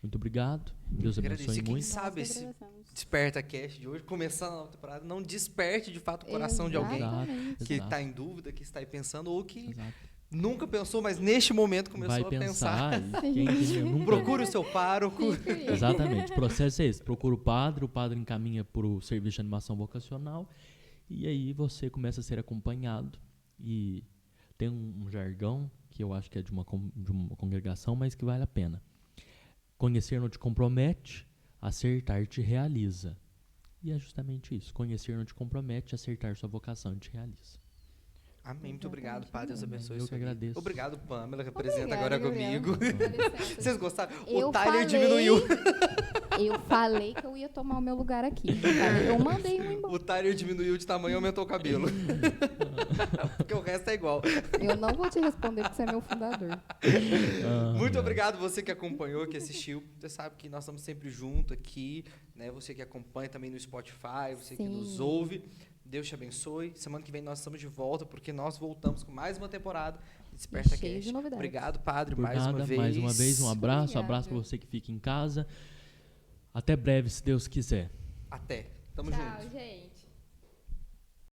Muito obrigado. Deus abençoe muito. Quem sabe esse DespertaCast de hoje, começando a nova temporada, não desperte de fato o coração de alguém que está em dúvida, que está aí pensando, ou que nunca pensou, mas neste momento começou a pensar. Procure o seu pároco. Exatamente. O processo é esse. Procura o padre encaminha para o serviço de animação vocacional, e aí você começa a ser acompanhado. E tem um jargão que eu acho que é de uma congregação, mas que vale a pena. Conhecer não te compromete, acertar te realiza. E é justamente isso. Conhecer não te compromete, acertar sua vocação te realiza. Amém. Muito obrigado, Padre. Deus abençoe. Eu que agradeço. Obrigado, Pamela, que apresenta agora Gabriel. comigo. Vocês gostaram? Eu O Tyler falei- diminuiu. Eu falei que eu ia tomar o meu lugar aqui. Eu mandei um embora. O Tyler diminuiu de tamanho e aumentou o cabelo. Porque o resto é igual. Eu não vou te responder porque você é meu fundador. Muito obrigado você que acompanhou, que assistiu. Você sabe que nós estamos sempre juntos aqui, né? Você que acompanha também no Spotify, você que nos ouve. Deus te abençoe. Semana que vem nós estamos de volta, porque nós voltamos com mais uma temporada de DespertaCast. Cheio de novidades. Obrigado, Padre, Por mais nada, uma vez. mais uma vez, um abraço. Obrigada. Abraço para você que fica em casa. Até breve, se Deus quiser. Até. Tamo Tchau, junto. gente.